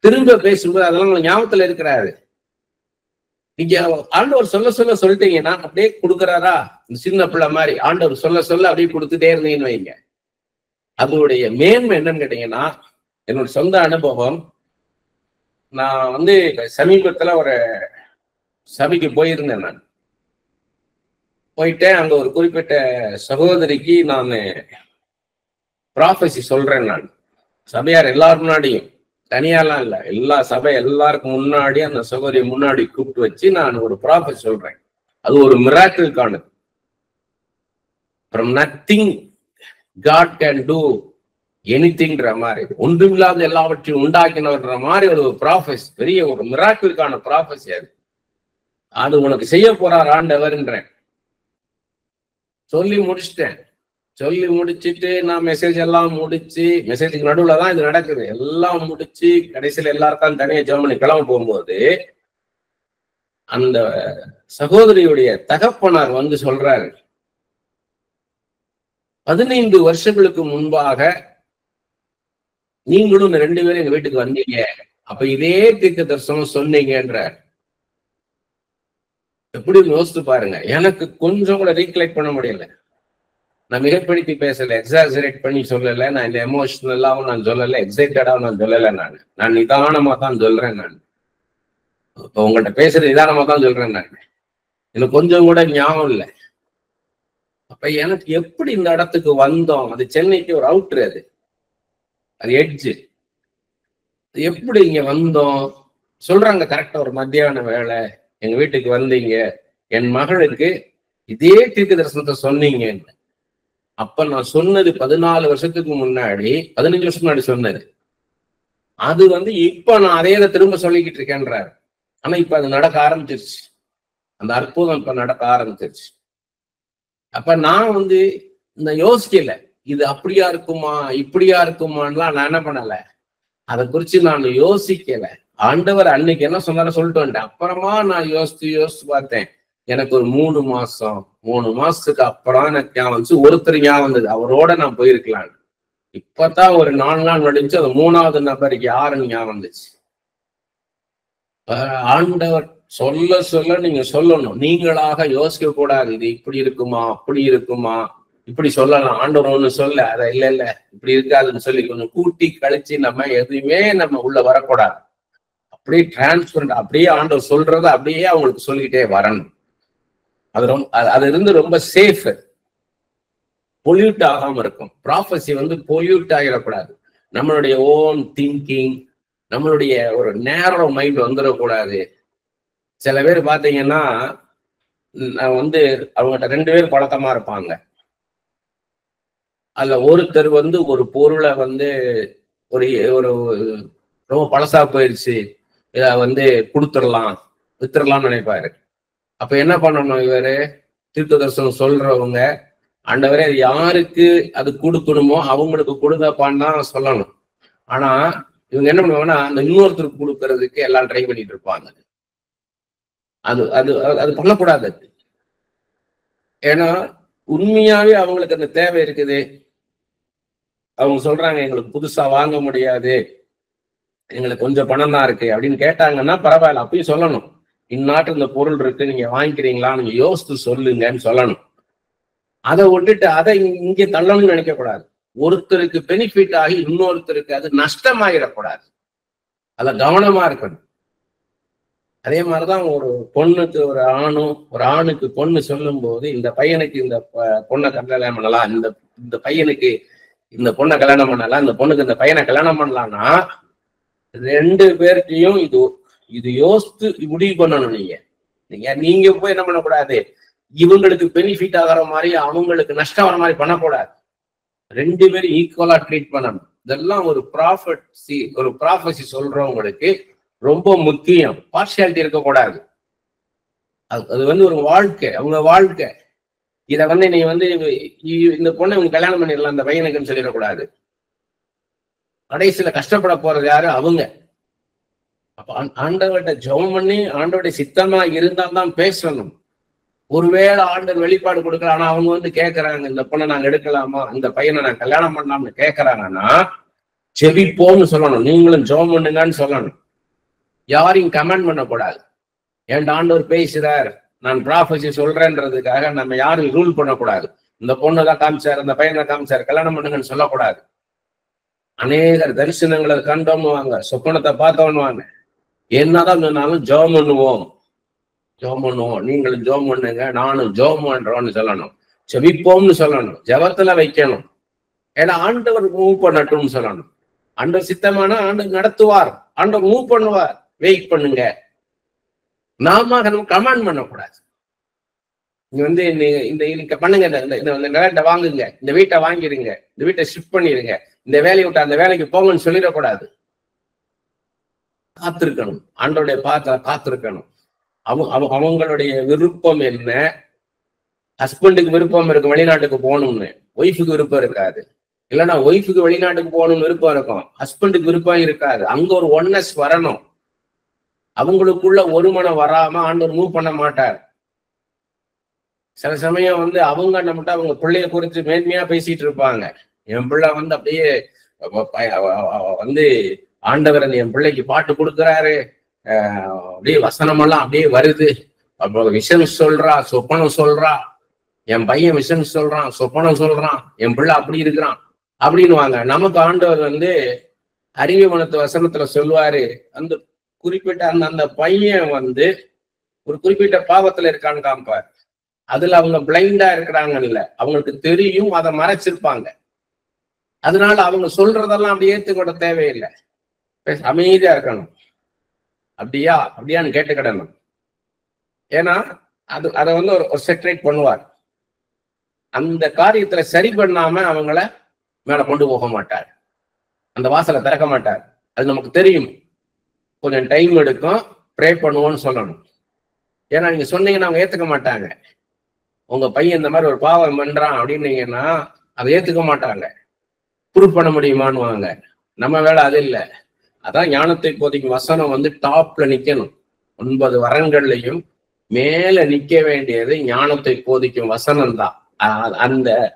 திரும்ப பேசும்போது அதெல்லாம் உங்களுக்கு ஞாபகத்துல இருக்கிறாரு. நீங்க ஆண்டவர் சொல்ல சொல்ல சொல்லிட்டீங்கன்னா அப்படியே கொடுக்குறாரா, சின்ன பிள்ளை மாதிரி ஆண்டவர் சொல்ல சொல்ல அப்படியே கொடுத்துட்டே இருந்தீங்கன்னு வைங்க. அதனுடைய மேன்மை என்னன்னு கேட்டீங்கன்னா, என்னோட சொந்த அனுபவம். நான் சமீபத்துல ஒரு சபைக்கு போயிருந்தேன். நான் போயிட்டேன். அங்க ஒரு குறிப்பிட்ட சகோதரிக்கு நான் ப்ராஃபஸி சொல்றேன். நான் சபையார் எல்லாரும் முன்னாடியும், தனியாலாம் இல்லை, எல்லா சபை எல்லாருக்கும் முன்னாடி அந்த சகோதரியை முன்னாடி கூப்பிட்டு வச்சு நான் ஒரு ப்ராஃபஸி சொல்றேன். அது ஒரு மிராக்கிள்கானது. From nothing God can do எனிதிங்ன்ற மாதிரி, ஒன்றுமில்லாத எல்லாவற்றையும் உண்டாக்கினவர்ன்ற மாதிரி ஒரு ப்ராஃபஸ், பெரிய ஒரு மிராக்கிளுக்கான ப்ராஃபஸ் அது. அது உனக்கு செய்ய போறார் ஆண்டவர்ன்றேன். சொல்லி முடிச்சிட்டேன். சொல்லி முடிச்சுட்டு நான் மெசேஜ் எல்லாம் முடிச்சு, மெசேஜுக்கு நடுவுல தான் இது நடக்குது, எல்லாம் முடிச்சு கடைசியில எல்லாருக்கும் தனியா ஜெர்மனி கிளம்ப போகும்போது அந்த சகோதரியுடைய தகப்பனார் வந்து சொல்றாரு, 15 வருஷங்களுக்கு முன்பாக நீங்களும் 2 பேரும் எங்க வீட்டுக்கு வந்தீங்க, அப்ப இதே தீர்க்க தரிசனம் சொன்னீங்கன்ற. எப்படி யோசித்து பாருங்க. எனக்கு கொஞ்சம் கூட ரீகலெக்ட் பண்ண முடியல. நான் மிகப்படுத்தி பேசல, எக்ஸாஜரேட் பண்ணி சொல்லல, நான் இந்த எமோஷனலாவும் நான் சொல்லல, எக்ஸைட்டடாவும் நான் சொல்லல. நான் நிதானமா தான் சொல்றேன். நான் இப்ப உங்கள்கிட்ட பேசுறது நிதானமா தான் சொல்றேன். நான் எனக்கு கொஞ்சம் கூட ஞாபகம் இல்லை. அப்ப எனக்கு எப்படி இந்த இடத்துக்கு வந்தோம், அது சென்னைக்கு ஒரு அவுட்ரு, அது எட்ஜு, எப்படி இங்க வந்தோம் சொல்றாங்க. கரெக்டா ஒரு மத்தியான வேலை எங்க வீட்டுக்கு வந்தீங்க, என் மகளுக்கு இதே தீர்க்க தரிசனத்தை சொன்னீங்க. அப்ப நான் சொன்னது 14 வருஷத்துக்கு முன்னாடி, 15 வருஷம் முன்னாடி சொன்னது. அது வந்து இப்ப நான் அதே திரும்ப சொல்லிக்கிட்டு இருக்கேன்றாரு. ஆனா இப்ப அது நடக்க ஆரம்பிச்சிருச்சு. அந்த அற்புதம் இப்ப நடக்க ஆரம்பிச்சிருச்சு. அப்ப நான் வந்து இந்த யோசிக்கல, இது அப்படியா இருக்குமா இப்படியா இருக்குமான்லாம் நான் என்ன பண்ணல, அதை குறிச்சு நான் யோசிக்கல. ஆண்டவர் அன்னைக்கு என்ன சொன்னாலும் சொல்லிட்டு வந்துட்டேன். அப்புறமா நான் யோசிச்சு பார்த்தேன். எனக்கு ஒரு 3 மாசத்துக்கு அப்புறம் எனக்கு ஞாபகம் வந்துச்சு. ஒருத்தர் ஞாபகம் வந்தது, அவரோட நான் போயிருக்கலாம். இப்பதான் ஒரு 4 நாள் நடிச்சு அது 3வது நபருக்கு யாருன்னு ஞாபகம் வந்துச்சு. ஆண்டவர் சொல்ல சொல்ல நீங்க சொல்லணும், நீங்களாக யோசிக்க கூடாது. இது இப்படி இருக்குமா அப்படி இருக்குமா, இப்படி சொல்லலாம். ஆண்டவர் ஒண்ணு சொல்ல அதை இல்ல இப்படி இருக்காதுன்னு சொல்லி கொஞ்சம் கூட்டி கழிச்சு நம்ம எதுவுமே நம்ம உள்ள வரக்கூடாது. அப்படியே டிரான்ஸ்பரண்ட், அப்படியே ஆண்டவர் சொல்றத அப்படியே அவங்களுக்கு சொல்லிக்கிட்டே வரணும். அது இருந்து ரொம்ப சேஃப், பொல்யூட் ஆகாம இருக்கும். ப்ராஃபஸி வந்து பொல்யூட் ஆகிடக்கூடாது. நம்மளுடைய ஓன் திங்கிங், நம்மளுடைய ஒரு நேரோ மைண்ட் வந்துடக்கூடாது. சில பேர் பாத்தீங்கன்னா வந்து அவங்ககிட்ட 2 பேர் பழக்கமா இருப்பாங்க. அதுல ஒருத்தர் வந்து ஒரு பொருளை வந்து ஒரு ரொம்ப பழசா போயிடுச்சு, இத வந்து கொடுத்துடலாம் வித்துடலாம்னு நினைப்பாரு. அப்ப என்ன பண்ணணும், இவரு தீர்க்க தரிசனம் சொல்றவங்க, ஆண்டவரே அது யாருக்கு அது கொடுக்கணுமோ அவங்களுக்கு கொடுங்கப்பான்னு தான் சொல்லணும். ஆனா இவங்க என்ன பண்ணுவாங்கன்னா அந்த இன்னொருத்தருக்கு கொடுக்கறதுக்கு எல்லாம் ட்ரை பண்ணிட்டு இருப்பாங்க. அது அது அது பண்ணக்கூடாது. ஏன்னா உண்மையாவே அவங்களுக்கு அந்த தேவை இருக்குது. அவங்க சொல்றாங்க எங்களுக்கு புதுசா வாங்க முடியாது, எங்களுக்கு கொஞ்சம் பணம் தான் இருக்கு அப்படின்னு கேட்டாங்கன்னா பரவாயில்ல, அப்பயும் சொல்லணும், இந்நாட்டு இந்த பொருள் இருக்கு, நீங்க வாங்கிக்கிறீங்களா, நீங்க யோசித்து சொல்லுங்கன்னு சொல்லணும். அதை விட்டுட்டு அதை இங்கே தள்ளணும்னு நினைக்க கூடாது. ஒருத்தருக்கு பெனிஃபிட் ஆகி இன்னொருத்தருக்கு அது நஷ்டமாயிடக்கூடாது. அத கவனமா இருக்கணும். அதே மாதிரிதான் ஒரு பொண்ணுக்கு ஒரு ஆணுக்கு பொண்ணு சொல்லும் போது, இந்த பையனுக்கு இந்த பொண்ணை கல்யாணம் பண்ணலாம், இந்த பையனுக்கு இந்த பொண்ணை கல்யாணம் பண்ணலாம், இந்த பொண்ணுக்கு இந்த பையனை கல்யாணம் பண்ணலாம்னா 2 பேர்கிட்டையும் இது யோசித்து முடிவு பண்ணணும். நீங்க போய் என்ன பண்ணக்கூடாது, இவங்களுக்கு பெனிஃபிட் ஆகிற மாதிரி அவங்களுக்கு நஷ்டம் வர மாதிரி பண்ணக்கூடாது. 2 பேரும் ஈக்குவலா ட்ரீட் பண்ணணும். இதெல்லாம் ஒரு ப்ராஃபஸி சொல்றவங்களுக்கு ரொம்ப முக்கியம். பார்ஷியாலிட்டி இருக்கக்கூடாது. அது வந்து ஒரு வாழ்க்கை, அவங்க வாழ்க்கை. இதை வந்து நீ வந்து இந்த பொண்ணை இவங்க கல்யாணம் பண்ணிடலாம் இந்த பையனுக்குன்னு சொல்லிடக்கூடாது. கடைசியில கஷ்டப்பட போறது யாரு, அவங்க. அப்ப ஆண்டவர்கிட்ட ஜெபம் பண்ணி ஆண்டவருடைய சித்தமா இருந்தால் தான் பேசணும். ஒருவேளை ஆண்டவர் வெளிப்பாடு கொடுக்கல, ஆனா அவங்க வந்து கேட்கறாங்க, இந்த பொண்ணை நாங்க எடுக்கலாமா, இந்த பையனை நான் கல்யாணம் பண்ணலாம்னு கேட்கறாங்கன்னா ஜெபிப்போம்னு சொல்லணும். நீங்களும் ஜெபம் பண்ணுங்கன்னு சொல்லணும். யாரையும் கமெண்ட் பண்ணக்கூடாது. என் ஆண்டவர் பேசுறார், நான் ப்ராஃபஸி சொல்றேன்றதுக்காக நம்ம யாரும் ரூல் பண்ணக்கூடாது. இந்த பொண்ணு தான் காமிச்சார், இந்த பையனை காமிச்சார், கல்யாணம் பண்ணுங்கன்னு சொல்லக்கூடாது. அநேகர் தரிசனங்களை கண்டோம்னுவாங்க, சொப்பனத்தை பார்த்தோன்னுவாங்க. என்னதான் சொன்னாலும் ஜெபம் பண்ணுவோம். நீங்களும் ஜெபம் பண்ணுங்க, நானும் ஜெபம் பண்றோம்னு சொல்லணும். ஜெபிப்போம்னு சொல்லணும். ஜெபத்துல வைக்கணும். ஏன்னா ஆண்டவர் மூவ் பண்ணட்டும்னு சொல்லணும். ஆண்டவர் சித்தமான ஆண்டவர் நடத்துவார், ஆண்டவர் மூவ் பண்ணுவார், வெயிட் பண்ணுங்க. நாம கமாண்ட் பண்ணக்கூடாது. நீங்க வந்து இந்த பண்ணுங்க, இந்த நிலத்தை வாங்குங்க, இந்த வீட்டை வாங்கிடுங்க, இந்த வீட்டை ஷிஃப்ட் பண்ணிடுங்க, இந்த வேலையை விட்டு அந்த வேலைக்கு போங்கன்னு சொல்லிடக்கூடாது. காத்திருக்கணும், ஆண்டோடைய காத்திருக்கணும். அவங்களுடைய விருப்பம் என்ன? ஹஸ்பண்டுக்கு விருப்பம் இருக்கு வெளிநாட்டுக்கு போகணும்னு, ஒய்ஃபுக்கு விருப்பம் இருக்காது. இல்லைன்னா ஒய்ஃபுக்கு வெளிநாட்டுக்கு போகணும்னு விருப்பம் இருக்கும், ஹஸ்பண்டுக்கு விருப்பம் இருக்காது. அங்க ஒரு ஒன்னஸ் வரணும். அவங்களுக்குள்ள ஒரு மனம் வராம ஆண்டவர் மூவ் பண்ண மாட்டார். சில சமயம் அவங்க நம்மகிட்ட அவங்க பிள்ளைய குறித்து மேன்மையா பேசிட்டு இருப்பாங்க. என் பிள்ளை அப்படியே ஆண்டவர் என் பிள்ளைக்கு பாட்டு கொடுக்குறாரு, அப்படியே வசனமெல்லாம் அப்படியே வருது, அப்புறம் விஷன் சொல்றா, சொப்பனம் சொல்றா, என் பையன் விஷன் சொல்றான், சொப்பனம் சொல்றான், என் பிள்ளை அப்படி இருக்கிறான் அப்படின்னுவாங்க. நமக்கு ஆண்டவர் அறிவுமனத்து வசனத்துல சொல்லுவாரு, அந்த குறிப்பிட்ட அந்த பையன் ஒரு குறிப்பிட்ட பாவத்துல இருக்கான்னு காமிப்பார். அதுல அவங்க பிளைண்டா இருக்கிறாங்கல்ல, அவங்களுக்கு தெரியும், அதை மறைச்சிருப்பாங்க. அதனால அவங்க சொல்றதெல்லாம் அப்படி ஏத்துக்கூட தேவையில்லை, அமைதியா இருக்கணும். அப்படியா அப்படியான்னு கேட்டுக்கிடணும். ஏன்னா அதை ஒரு செட்ரேட் பண்ணுவார். அந்த காரியத்துல சரி பண்ணாம அவங்கள மேல கொண்டு போக மாட்டார், அந்த வாசலை திறக்க மாட்டார். அது நமக்கு தெரியும். கொஞ்சம் டைம் எடுக்கும், ப்ரே பண்ணுவோம்னு சொல்லணும். ஏன்னா நீங்க சொன்னீங்கன்னா அவங்க ஏத்துக்க மாட்டாங்க. உங்க பையன் இந்த மாதிரி ஒரு பாவம் பண்றான் அப்படின்னீங்கன்னா அதை ஏத்துக்க மாட்டாங்க. ப்ரூவ் பண்ண முடியுமான்னு. நம்ம வேலை அது இல்லை. அதான் ஞானத்தை போதிக்கும் வசனம் டாப்ல நிக்கணும். 9 வரங்கள்லையும் மேல நிக்க வேண்டியது ஞானத்தை போதிக்கும் வசனம் தான்.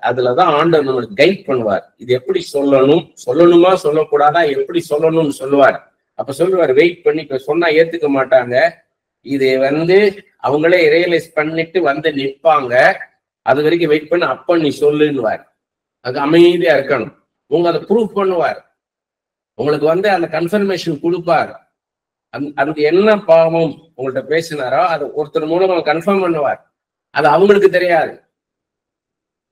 அதுலதான் ஆண்டவர் நம்மளுக்கு கைட் பண்ணுவார். இது எப்படி சொல்லணுமா சொல்லக்கூடாதா, எப்படி சொல்லணும்னு சொல்லுவார். அப்ப சொல்லுவார், வெயிட் பண்ணி. இப்ப சொன்னா ஏத்துக்க மாட்டாங்க. இது அவங்களே ரியலைஸ் பண்ணிட்டு நிற்பாங்க. அது வரைக்கும் வெயிட் பண்ணி அப்ப நீ சொல்லுன்னுவார். அது அமைதியா இருக்கணும். அதை ப்ரூவ் பண்ணுவார். உங்களுக்கு அந்த கன்ஃபர்மேஷன் கொடுப்பார். அதுக்கு என்ன பாவம் உங்கள்கிட்ட பேசினாரோ அது ஒருத்தர் மூலம் கன்ஃபார்ம் பண்ணுவார். அது அவங்களுக்கு தெரியாது.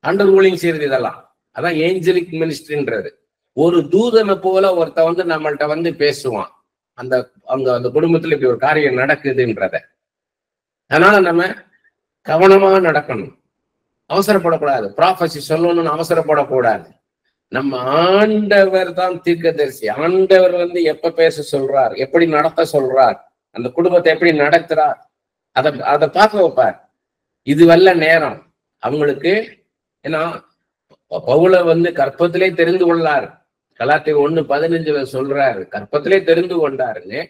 அண்டர் ரூலிங் செய்யறது இதெல்லாம். அதான் ஏஞ்சலிக் மினிஸ்ட்ரின்றது. ஒரு தூதனை போல ஒருத்த நம்மள்ட்ட பேசுவான். அந்த குடும்பத்துல இப்படி ஒரு காரியம் நடக்குதுன்றத. அதனால நம்ம கவனமா நடக்கணும், அவசரப்படக்கூடாது. ப்ராஃபஸி சொல்லணும்னு அவசரப்படக்கூடாது. நம்ம ஆண்டவர் தான் தீர்க்கதரிசி. ஆண்டவர் எப்ப பேச சொல்றார், எப்படி நடத்த சொல்றார், அந்த குடும்பத்தை எப்படி நடத்துறார், அதை பார்க்க வைப்பார். இது வல்ல நேரம் அவங்களுக்கு. ஏன்னா பவுல கற்பத்திலே தெரிந்து கொள்ளார். கலாத்தியர் 1:15 சொல்றாரு, கற்பத்திலே தெரிந்து கொண்டாருன்னு.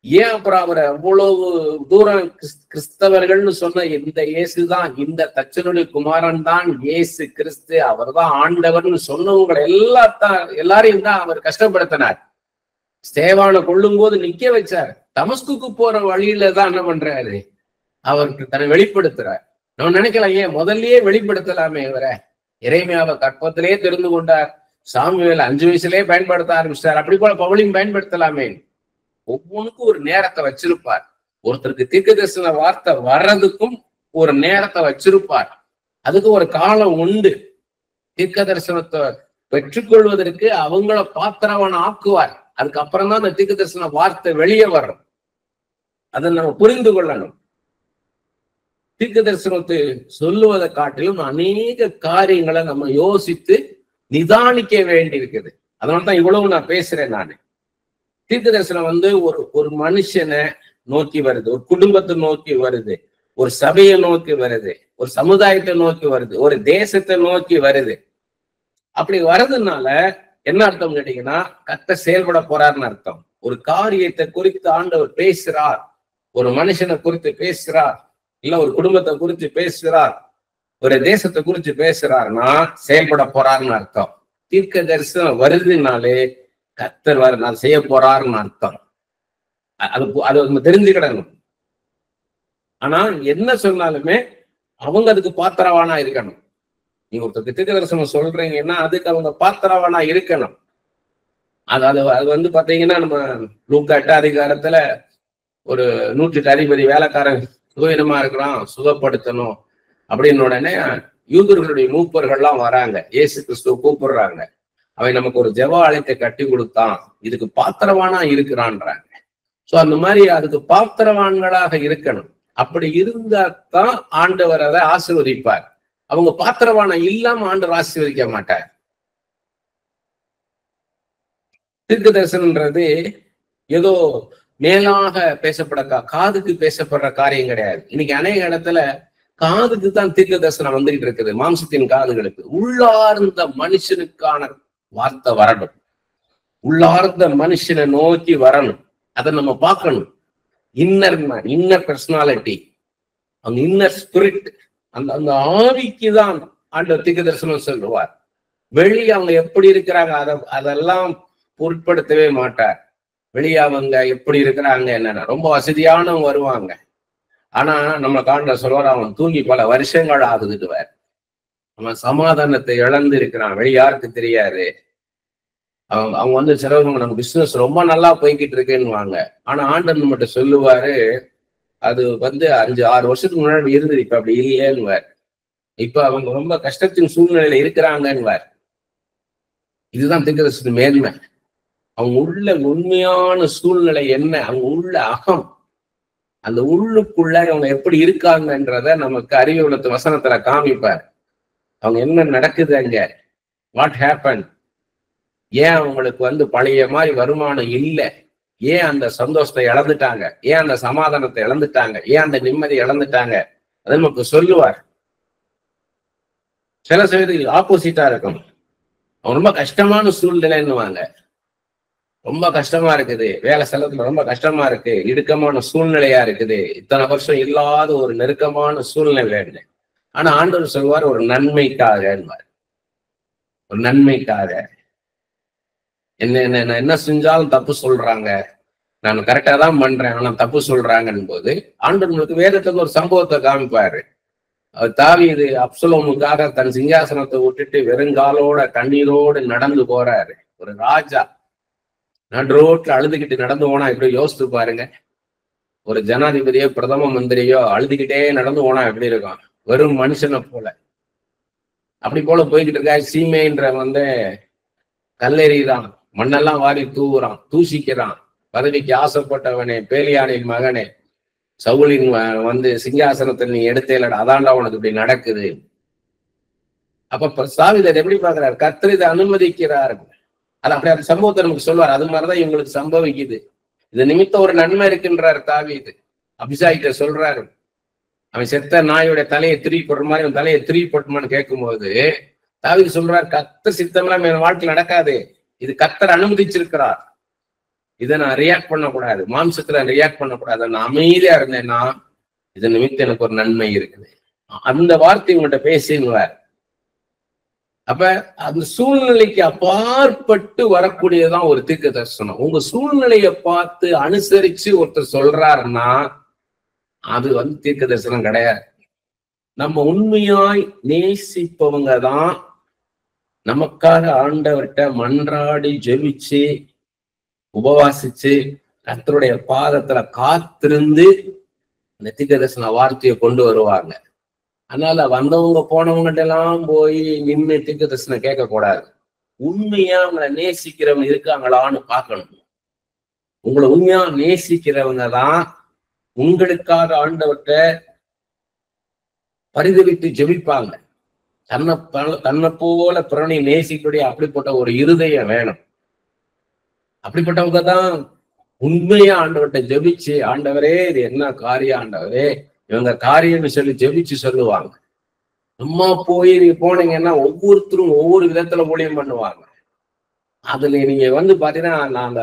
ஏன் அப்புறம் அவர் அவ்வளவு தூரம் கிறிஸ்தவர்கள்னு சொன்ன இந்த இயேசுதான், இந்த தச்சனுடைய குமாரன் தான் இயேசு கிறிஸ்து, அவர் தான் ஆண்டவர்னு சொன்னவங்களை எல்லாரையும் தான் அவர் கஷ்டப்படுத்தினார். ஸ்தேவானை கொல்லும் போது நிக்க வச்சார். தமஸ்குக்கு போற வழியில தான் என்ன பண்றாரு, அவருக்கு தன்னை வெளிப்படுத்துறார். நம்ம நினைக்கலாம், ஏன் முதல்லயே வெளிப்படுத்தலாமே இவரை. எரேமியாவை கற்பத்திலே தெரிந்து கொண்டார். சாமுவேல் 5 வயசுலயே பயன்படுத்த ஆரம்பிச்சார். அப்படி போல பவுலையும் பயன்படுத்தலாமே. ஒவ்வொன்றுக்கும் ஒரு நேரத்தை வச்சிருப்பார். ஒருத்தருக்கு தீர்க்கதரிசன வார்த்தை வர்றதுக்கும் ஒரு நேரத்தை வச்சிருப்பார். அதுக்கு ஒரு காலம் உண்டு. தீர்க்க தரிசனத்தை பெற்றுக்கொள்வதற்கு அவங்கள பாத்திரவன் ஆக்குவார். அதுக்கப்புறம் தான் அந்த தீர்க்க தரிசன வார்த்தை வெளியே வரும். அதை நம்ம புரிந்து கொள்ளணும். தீர்க்க தரிசனத்தை சொல்லுவதை காட்டிலும் அநேக காரியங்களை நம்ம யோசித்து நிதானிக்க வேண்டி இருக்குது. அதனால்தான் இவ்வளவு நான் பேசுறேன். நான் தீர்க்க தரிசனம் ஒரு மனுஷனை நோக்கி வருது, ஒரு குடும்பத்தை நோக்கி வருது, ஒரு சபையை நோக்கி வருது, ஒரு சமுதாயத்தை நோக்கி வருது, ஒரு தேசத்தை நோக்கி வருது. அப்படி வர்றதுனால என்ன அர்த்தம் கேட்டீங்கன்னா, கர்த்தர் செயல்பட போறாருன்னு அர்த்தம். ஒரு காரியத்தை குறித்து ஆண்டவர் பேசுறார், ஒரு மனுஷனை குறித்து பேசுறார், இல்ல ஒரு குடும்பத்தை குறித்து பேசுறார், ஒரு தேசத்தை குறித்து பேசுறாருன்னா செயல்பட போறாருன்னு அர்த்தம். தீர்க்க தரிசனம் வருதுனாலே கர்த்தர் நான் செய்ய போறாருன்னு அர்த்தம். அது நம்ம தெரிஞ்சுக்கிடணும். ஆனா என்ன சொன்னாலுமே அவங்க அதுக்கு பாத்திரவானா இருக்கணும். நீங்க ஒருத்தருக்கு தீர்க்க தரிசனம் சொல்றீங்கன்னா அதுக்கு அவங்க பாத்திரவானா இருக்கணும். அது பாத்தீங்கன்னா, நம்ம லூக்கா 8 அதிகாரத்துல ஒரு 108 அதிபதி வேலைக்காரன் சுகவீனமா இருக்கிறான், சுகப்படுத்தணும் அப்படின்னு உடனே யூதர்களுடைய மூப்பர்கள்லாம் வராங்க, இயேசு கிறிஸ்துவ கூப்பிடுறாங்க. அவன் நமக்கு ஒரு ஜெப ஆலயத்தை கட்டி கொடுத்தான், இதுக்கு பாத்திரவானா இருக்கிறான்றாங்க. சோ அந்த மாதிரி அதுக்கு பாத்திரவான்களாக இருக்கணும். அப்படி இருந்தா தான் ஆண்டவர் அதை ஆசீர்வதிப்பார். அவங்க பாத்திரவான இல்லாம ஆண்டவர் ஆசீர்வதிக்க மாட்டார். தீர்க்க தரிசனம்ன்றது ஏதோ மேலாக காதுக்கு பேசப்படுற காரியம் கிடையாது. இன்னைக்கு அநேக இடத்துல காதுக்கு தான் தீர்க்க தரிசனம் வந்துகிட்டு இருக்குது, மாம்சத்தின் காதுகளுக்கு. உள்ளார்ந்த மனுஷனுக்கான வார்த்தை வரணும், உள்ளார்ந்த மனுஷனை நோக்கி வரணும். அதை நம்ம பார்க்கணும். இன்னர் மேன், இன்னர் பர்சனாலிட்டி, அந்த இன்னர் ஸ்பிரிட், அந்த ஆவிக்கு தான் ஆண்டவர் தீர்க்க தரிசனம் சொல்லுவார். வெளியே அவங்க எப்படி இருக்கிறாங்க அதெல்லாம் பொருட்படுத்தவே மாட்டார். வெளியே அவங்க எப்படி இருக்கிறாங்க என்னன்னா, ரொம்ப வசதியானவங்க வருவாங்க, ஆனா நம்ம காண்ட சொல்வார், அவன் தூங்கி பல வருஷங்கள் ஆகுதுடுவார். அவன் சமாதானத்தை இழந்து இருக்கிறான், வெளியாருக்கு தெரியாது. அவங்க வந்து சிலவங்க நம்ம பிசினஸ் ரொம்ப நல்லா போய்கிட்டு இருக்கேன்னுவாங்க, ஆனா ஆண்டவர் நம்மகிட்ட சொல்லுவாரு, அது வந்து 5-6 வருஷத்துக்கு முன்னாடி இருந்தது, இப்ப அப்படி இல்லையேன்னுவார். இப்ப அவங்க ரொம்ப கஷ்டத்தின் சூழ்நிலையில இருக்கிறாங்கன்னுவார். இதுதான் தீர்க்கதரிசன மேன்மை. அவங்க உள்ள உண்மையான சூழ்நிலை என்ன, அவங்க உள்ள அகம், அந்த உள்ளுக்குள்ள அவங்க எப்படி இருக்காங்கன்றத நமக்கு அறிவுள்ள வசனத்துல காமிப்பார். அவங்க என்ன நடக்குது அங்க, வாட் ஹேப்பன், ஏன் அவங்களுக்கு வந்து பழைய மாதிரி வருமானம் இல்லை, ஏன் அந்த சந்தோஷத்தை இழந்துட்டாங்க, ஏன் அந்த சமாதானத்தை இழந்துட்டாங்க, ஏன் அந்த நிம்மதி இழந்துட்டாங்க, அதை நமக்கு சொல்லுவார். சில சமயத்துக்கு ஆப்போசிட்டா இருக்கும். அவங்க ரொம்ப கஷ்டமான சூழ்நிலைன்னுவாங்க, ரொம்ப கஷ்டமா இருக்குது, வேலை செலவுல ரொம்ப கஷ்டமா இருக்கு, இடுக்கமான சூழ்நிலையா இருக்குது, இத்தனை வருஷம் இல்லாத ஒரு நெருக்கமான சூழ்நிலை. ஆனா ஆண்டவர் சொல்வார், ஒரு நன்மைக்காக, ஒரு நன்மைக்காக. என்ன செஞ்சாலும் தப்பு சொல்றாங்க, நான் கரெக்டா தான் பண்றேன், ஆனா தப்பு சொல்றாங்கன்னு போது ஆண்டவர்களுக்கு வேதத்துக்கு ஒரு சம்பவத்தை காமிப்பாரு. தாவீது அப்சலோமுக்காக தன் சிங்காசனத்தை விட்டுட்டு வெறுங்காலோட கண்ணீரோடு நடந்து போறாரு. ஒரு ராஜா நடு ரோட்ல அழுதுகிட்டு நடந்து போனா எப்படி, யோசித்து பாருங்க. ஒரு ஜனாதிபதியோ பிரதம மந்திரியோ அழுதுகிட்டே நடந்து போனா எப்படி இருக்கும், வெறும் மனுஷனை போல. அப்படி போல போய்கிட்டு இருக்கா. சீமைன்ற வந்து கல்லெறிதான், மண்ணெல்லாம் வாரி தூவுறான், தூசிக்கிறான். பதவிக்கு ஆசைப்பட்டவனே, பேலியானின் மகனே, சவுலின் வந்து சிங்காசனத்தை நீ எடுத்தேலடா, அதான்டா உனக்கு இப்படி நடக்குது. அப்ப தாவீது எப்படி பாக்குறாரு, கர்த்தர் இதை அனுமதிக்கிறார். அது அப்படி அந்த சம்பவத்தை நமக்கு சொல்வார். அது மாதிரிதான் இவங்களுக்கு சம்பவிக்குது. இது நிமித்தம் ஒரு நன்மை இருக்குன்றாரு தாவீது. அபிஷாயிட்ட சொல்றாரு, அவன் செத்த நாயோட தலையை திருப்பி போடுற மாதிரி அவன் தலையை திருப்பி போட்டுமான்னு கேட்கும்போது தாவீது சொல்றாரு, கர்த்தர் சித்தமெல்லாம் என் வாழ்க்கையில் நடக்காது, இது கர்த்தர் அனுமதிச்சிருக்கிறார், இதை நான் ரியாக்ட் பண்ணக்கூடாது, மாம்சத்துல ரியாக்ட் பண்ணக்கூடாது, நான் அமைதியா இருந்தேன்னா இது நிமித்தம் எனக்கு ஒரு நன்மை இருக்குது. அந்த வார்த்தை உங்கள்கிட்ட பேசிடுவார். அப்ப அந்த சூழ்நிலைக்கு அப்பாற்பட்டு வரக்கூடியதான் ஒரு தீர்க்க தரிசனம். உங்க சூழ்நிலையை பார்த்து அனுசரிச்சு ஒருத்தர் சொல்றாருன்னா அது வந்து தீர்க்க தரிசனம் கிடையாது. நம்ம உண்மையாய் நேசிப்பவங்க தான் நமக்காக ஆண்டவர்கிட்ட மன்றாடி ஜெபிச்சு உபவாசிச்சு கர்த்தருடைய பாதத்துல காத்திருந்து அந்த தீர்க்க தரிசன வார்த்தையை கொண்டு வருவாங்க. அதனால வந்தவங்க போனவங்ககிட்ட எல்லாம் போய் நின்று தீர்க்க தரிசனம் கேட்க கூடாது. உண்மையா உங்களை நேசிக்கிறவங்க இருக்காங்களான்னு பார்க்கணும். உங்களை உண்மையா நேசிக்கிறவங்க தான் உங்களுக்காக ஆண்டவர்கிட்ட பரிதவித்து ஜெபிப்பாங்க. தன்னை போல பிறனை நேசிக்கூடிய அப்படிப்பட்ட ஒரு இருதயம் வேணும். அப்படிப்பட்டவங்க தான் உண்மையா ஆண்டவர்கிட்ட ஜெபிச்சு, ஆண்டவரே இது என்ன காரியம், ஆண்டவரே இவங்க காரியம்னு சொல்லி ஜெபிச்சு சொல்லுவாங்க. சும்மா போய் நீங்க போனீங்கன்னா ஒவ்வொருத்தரும் ஒவ்வொரு விதத்துல ஊழியம் பண்ணுவாங்க. அதுல நீங்க வந்து பாத்தீங்கன்னா நான்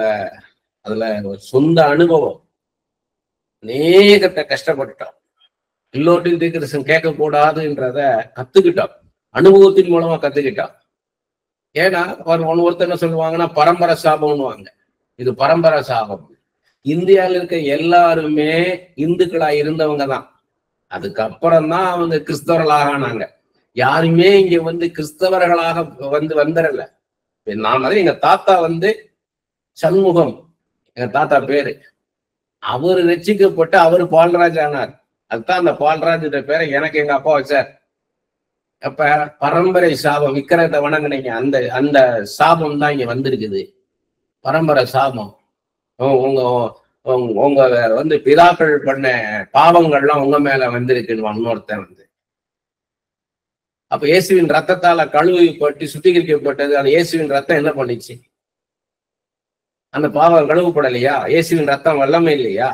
அதுல ஒரு சொந்த அனுபவம், அநேகத்தை கஷ்டப்பட்டுட்டோம். எல்லோருக்கும் தீர்க்க தரிசனம் கேட்கக்கூடாதுன்றத கத்துக்கிட்டோம், அனுபவத்தின் மூலமா கத்துக்கிட்டோம். ஏன்னா ஒருத்தர் என்ன சொல்லுவாங்கன்னா பரம்பரை சாபம்னுவாங்க. இது பரம்பரை சாபம். இந்தியாவில் இருக்க எல்லாருமே இந்துக்களா இருந்தவங்க தான், அதுக்கப்புறம் தான் அவங்க கிறிஸ்தவர்களாக ஆனாங்க. யாருமே இங்க வந்து கிறிஸ்தவர்களாக வந்துடல. நான் மாதிரி எங்க தாத்தா வந்து சண்முகம், எங்க தாத்தா பேரு, அவரு ரட்சிக்கப்பட்டு அவரு பால்ராஜ் ஆனார். அதுதான் அந்த பால்ராஜ் பேரை எனக்கு எங்க அப்பா வச்சார். அப்ப பரம்பரை சாபம், விக்கிரகத்தை வணங்குனீங்க, அந்த சாபம் தான் இங்க வந்திருக்குது, பரம்பரை சாபம். உங்க உங்க வந்து பிதாக்கள் பண்ண பாவங்கள்லாம் உங்க மேல வந்திருக்குன்னு இன்னொருத்தன் வந்து. அப்ப இயேசுவின் ரத்தத்தால கழுவிப்பட்டு சுத்திகரிக்கப்பட்டது. அந்த இயேசுவின் ரத்தம் என்ன பண்ணிச்சு? அந்த பாவம் கழுவப்படலையா? இயேசுவின் ரத்தம் வல்லமை இல்லையா?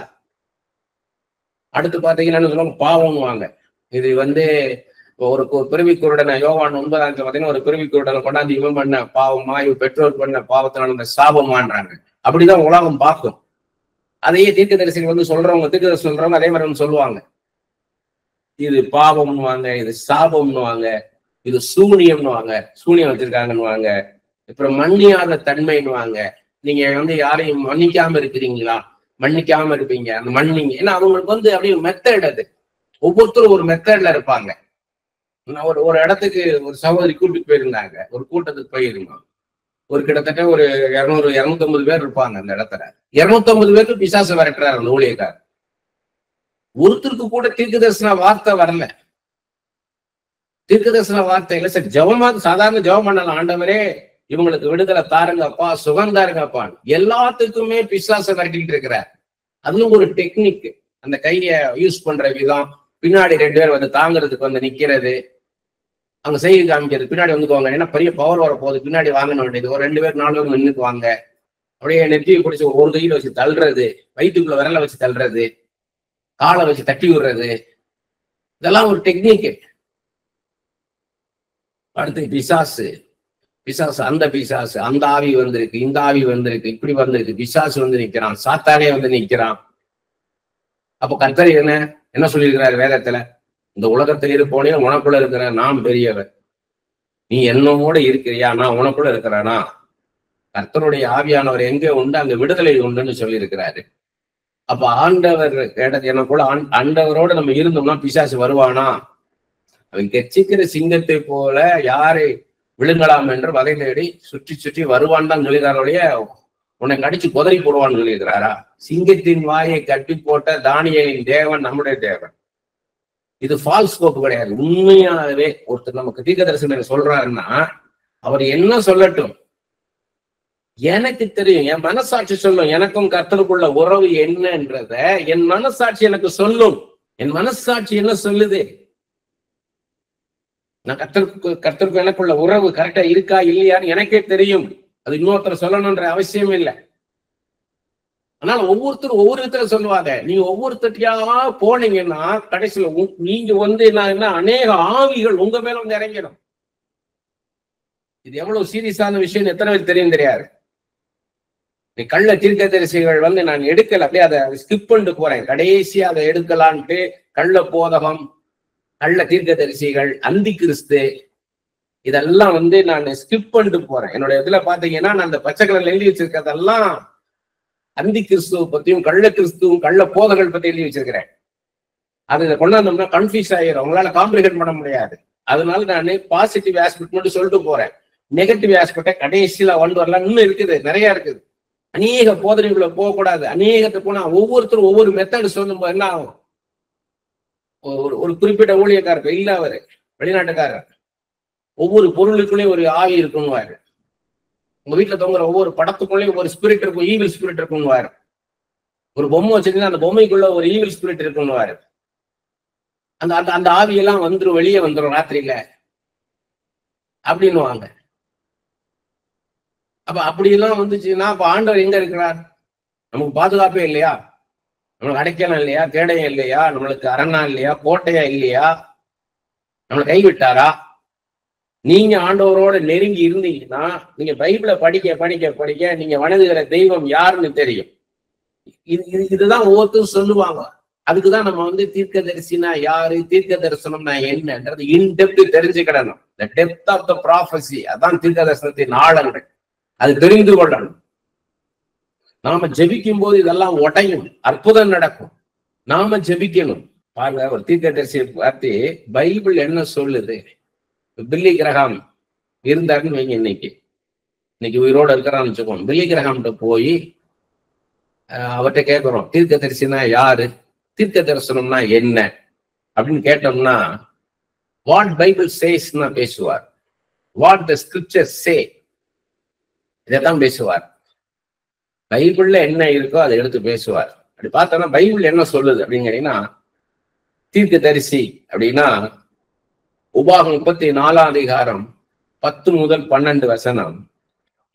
அடுத்து பாத்தீங்கன்னா சொல்லுவாங்க பாவம்னுவாங்க. இது ஒரு பிறவி குருடனை யோவான் 9 பாத்தீங்கன்னா ஒரு பிறவி குருடனை கொண்டாந்து இவன் பண்ண பாவமா, இவன் பெற்றோர் பண்ண பாவத்தினால இந்த சாபமான்றாங்க. அப்படிதான் உலகம் பார்க்கும். அதையே தீர்க்கதரிசிகள் சொல்றவங்க, தீர்க்கதரிசி சொல்றவங்க அதே மாதிரி சொல்லுவாங்க. இது பாவம்னுவாங்க, இது சாபம்னுவாங்க, இது சூனியம்னுவாங்க, சூனியம் வச்சிருக்காங்கன்னுவாங்க, அப்புறம் மன்னியாத தன்மைன்னுவாங்க. நீங்க யாரையும் மன்னிக்காம இருக்கிறீங்களா? மன்னிக்காம இருப்பீங்க, அந்த மன்னிங்க. ஏன்னா அவங்களுக்கு அப்படியே மெத்தட், அது ஒவ்வொருத்தரும் ஒரு மெத்தட்ல இருப்பாங்க. நான் ஒரு இடத்துக்கு ஒரு சகோதரி கூட்டிட்டு போயிருந்தாங்க, ஒரு கூட்டத்துக்கு போயிருந்தோம். ஒரு கிட்டத்தட்ட ஒரு 200-250 பேர் இருப்பாங்க அந்த இடத்துல. 250 பேருக்கு பிசாசு விரட்டுறாரு அந்த ஊழியக்காரர். ஒருத்தருக்கு கூட தீர்க்கதரிசன வார்த்தை வரல. தீர்க்கதரிசன வார்த்தை இல்ல சார். சாதாரண ஜெபம் பண்ணலாம், ஆண்டவரே இவங்களுக்கு விடுதலை தாருங்கப்பா, சுகம் தாருங்கப்பா. எல்லாத்துக்குமே பிசாசை விரட்டிட்டு இருக்கிறார். அதுவும் ஒரு டெக்னிக், அந்த கைய யூஸ் பண்ற விதம், பின்னாடி 2 பேர் தாங்கிறதுக்கு நிக்கிறது, அவங்க செய்தி காமிக்கிறது, பின்னாடி வந்துக்குவாங்க. ஏன்னா பெரிய பவர் வர போகுது, பின்னாடி வாங்கணும் வேண்டியது. ஒரு 2 பேர் 4 பேர் நின்றுக்குவாங்க. அப்படியே நெத்தியை பிடிச்சி ஒரு கையில வச்சு தள்ளுறது, வயிற்றுக்குள்ள விரல வச்சு தள்ளுறது, காலை வச்சு தட்டி விடுறது, இதெல்லாம் ஒரு டெக்னிக். அடுத்து பிசாசு, அந்த ஆவி வந்திருக்கு, இந்த ஆவி வந்திருக்கு, இப்படி வந்திருக்கு, பிசாசு நிக்கிறான், சாத்தானே நிக்கிறான். அப்ப கர்த்தர் என்ன சொல்லியிருக்கிறாரு வேதத்துல? இந்த உலகத்தில் இருப்போனே உனக்குள்ள இருக்கிற நான் பெரியவர், நீ என்னோட இருக்கிறியா, நான் உனக்குள்ள இருக்கிறானா? கர்த்தருடைய ஆவியானவர் எங்க உண்டு அங்க விடுதலை உண்டுன்னு சொல்லியிருக்கிறாரு. அப்ப ஆண்டவர் எனக்குள்ள ஆண்டவரோட நம்ம இருந்தோம்னா பிசாசு வருவானா? அவன் கெச்சிக்கிற சிங்கத்தை போல யாரை விழுங்கலாம் என்று வகை தேடி சுற்றி சுற்றி வருவான் தான் சொல்லியிருக்காரோடைய, உன்னை கடிச்சு குதறி போடுவான்னு சொல்லியிருக்கிறாரா? சிங்கத்தின் வாயை கட்டி போட்ட தானியேலின் தேவன் நம்முடைய தேவன். இது ஃபால்ஸ் கோப்பு கிடையாது. உண்மையாகவே ஒருத்தர் நமக்கு தீர்க்கதரிசனம் சொல்றாருன்னா அவர் என்ன சொல்லட்டும், எனக்கு தெரியும், என் மனசாட்சி சொல்லும். எனக்கும் கர்த்தருக்குள்ள உறவு என்னன்றத என் மனசாட்சி எனக்கு சொல்லும். என் மனசாட்சி என்ன சொல்லுது? நான் கர்த்தருக்கு எனக்குள்ள உறவு கரெக்டா இருக்கா இல்லையான்னு எனக்கே தெரியும். அது இன்னொருத்தர் சொல்லணும்ன்ற அவசியம் இல்லை. ஆனால் ஒவ்வொருத்தரும் ஒவ்வொரு விதத்துல சொல்லுவாங்க. நீங்க ஒவ்வொருத்தட்டியா போனீங்கன்னா கடைசியில நீங்க என்ன அநேக ஆவிகள் உங்க மேல இறங்கிடும். இது எவ்வளவு சீரியஸான விஷயம் எத்தனை பேர் தெரியும் தெரியாது. நீ கள்ள தீர்க்கதரிசிகள் நான் எடுக்கல, அப்படியே அதை ஸ்கிப் பண்ணிட்டு போறேன். கடைசியா அதை எடுக்கலான்ட்டு கள்ள போதகம், கள்ள தீர்க்கதரிசிகள், அந்தி கிறிஸ்து, இதெல்லாம் நான் ஸ்கிப் பண்ணிட்டு போறேன். என்னோட இதுல பாத்தீங்கன்னா நான் அந்த பச்சை கலர்ல எழுதி வச்சிருக்கிறதெல்லாம் அந்தி கிறிஸ்துவ பத்தியும் கள்ள கிறிஸ்துவும் கள்ள போதகள் பத்தி எழுதி வச்சிருக்கிறேன். அதை கொண்டாந்தோம்னா கன்ஃபியூஸ் ஆயிரும், அவங்களால காம்ப்ளிகேட் பண்ண முடியாது. அதனால நான் பாசிட்டிவ் ஆஸ்பெக்ட் மட்டும் சொல்லிட்டு போறேன். நெகட்டிவ் ஆஸ்பெக்டை கடைசியில வரலாம். இன்னும் இருக்குது, நிறைய இருக்குது. அநேக போதனைக்குள்ள போகக்கூடாது. அநேகத்தை போனா ஒவ்வொருத்தரும் ஒவ்வொரு மெத்தட் சொல்லும் போது என்ன ஆகும்? ஒரு குறிப்பிட்ட ஊழியக்காரர் இல்ல, அவரு வெளிநாட்டுக்காரர், ஒவ்வொரு பொருளுக்குள்ளேயும் ஒரு ஆவி இருக்குன்னு. உங்க வீட்டுல தொங்குற ஒவ்வொரு படத்துக்குள்ளேயும் ஒரு ஸ்பிரிட் இருக்கும், ஈவில் ஸ்பிரிட் இருக்குன்னு. ஒரு பொம்மை வச்சிருந்தீங்கன்னா அந்த பொம்மைக்குள்ள ஒரு ஈவில் ஸ்பிரிட் இருக்குன்னு. அந்த ஆவியெல்லாம் வெளியே வந்துடும் ராத்திரியில அப்படின்னு. அப்ப அப்படியெல்லாம் வந்துச்சுன்னா அப்ப ஆண்டவர் எங்க இருக்கிறார்? நமக்கு பாதுகாப்பே இல்லையா? நம்மளுக்கு அடைக்கலம் இல்லையா? கேடயம் இல்லையா? நம்மளுக்கு அரணா இல்லையா? கோட்டையா இல்லையா? நம்மளை கைவிட்டாரா? நீங்க ஆண்டவரோட நெருங்கி இருந்தீங்கன்னா நீங்க பைபிளை படிக்க படிக்க படிக்க நீங்க வணங்குகிற தெய்வம் யாருன்னு தெரியும். இதுதான் ஒவ்வொருத்தரும் சொல்லுவாங்க. அதுக்குதான் நம்ம தீர்க்கதரிசினா யாரு, தீர்க்க தரிசனம்னா என்னன்றது in-depth தெரிஞ்சுக்கிடணும். the depth of the prophecy, அதான் தீர்க்க தரிசனத்தின் ஆழங்கள். அது தெரிந்து கொள்ளணும். நாம ஜெபிக்கும் போது இதெல்லாம் உடையும், அற்புதம் நடக்கும். நாம ஜெபிக்கணும். பாருங்க, ஒரு தீர்க்கதரிசியை பார்த்து பைபிள் என்ன சொல்லுது. பில்லி கிரஹாம் இருந்தாருன்னு வைங்க, இன்னைக்கு உயிரோட இருக்கிறான்னு வச்சுக்கோம். பில்லி கிரஹாம்கிட்ட போய் அவர்கிட்ட கேட்கிறோம், தீர்க்க தரிசனா யாரு, தீர்க்க தரிசனம்னா என்ன அப்படின்னு கேட்டோம்னா வாட் பைபிள் சேஸ்னா பேசுவார். வாட் த ஸ்கிரிப்சர் சே, இதைத்தான் பேசுவார். பைபிள்ல என்ன இருக்கோ அதை எடுத்து பேசுவார். அப்படி பார்த்தோம்னா பைபிள் என்ன சொல்லுது அப்படின்னு கேட்டீங்கன்னா, தீர்க்க தரிசி அப்படின்னா உபாகம் 34 அதிகாரம் 10 முதல் 12 வசனம்.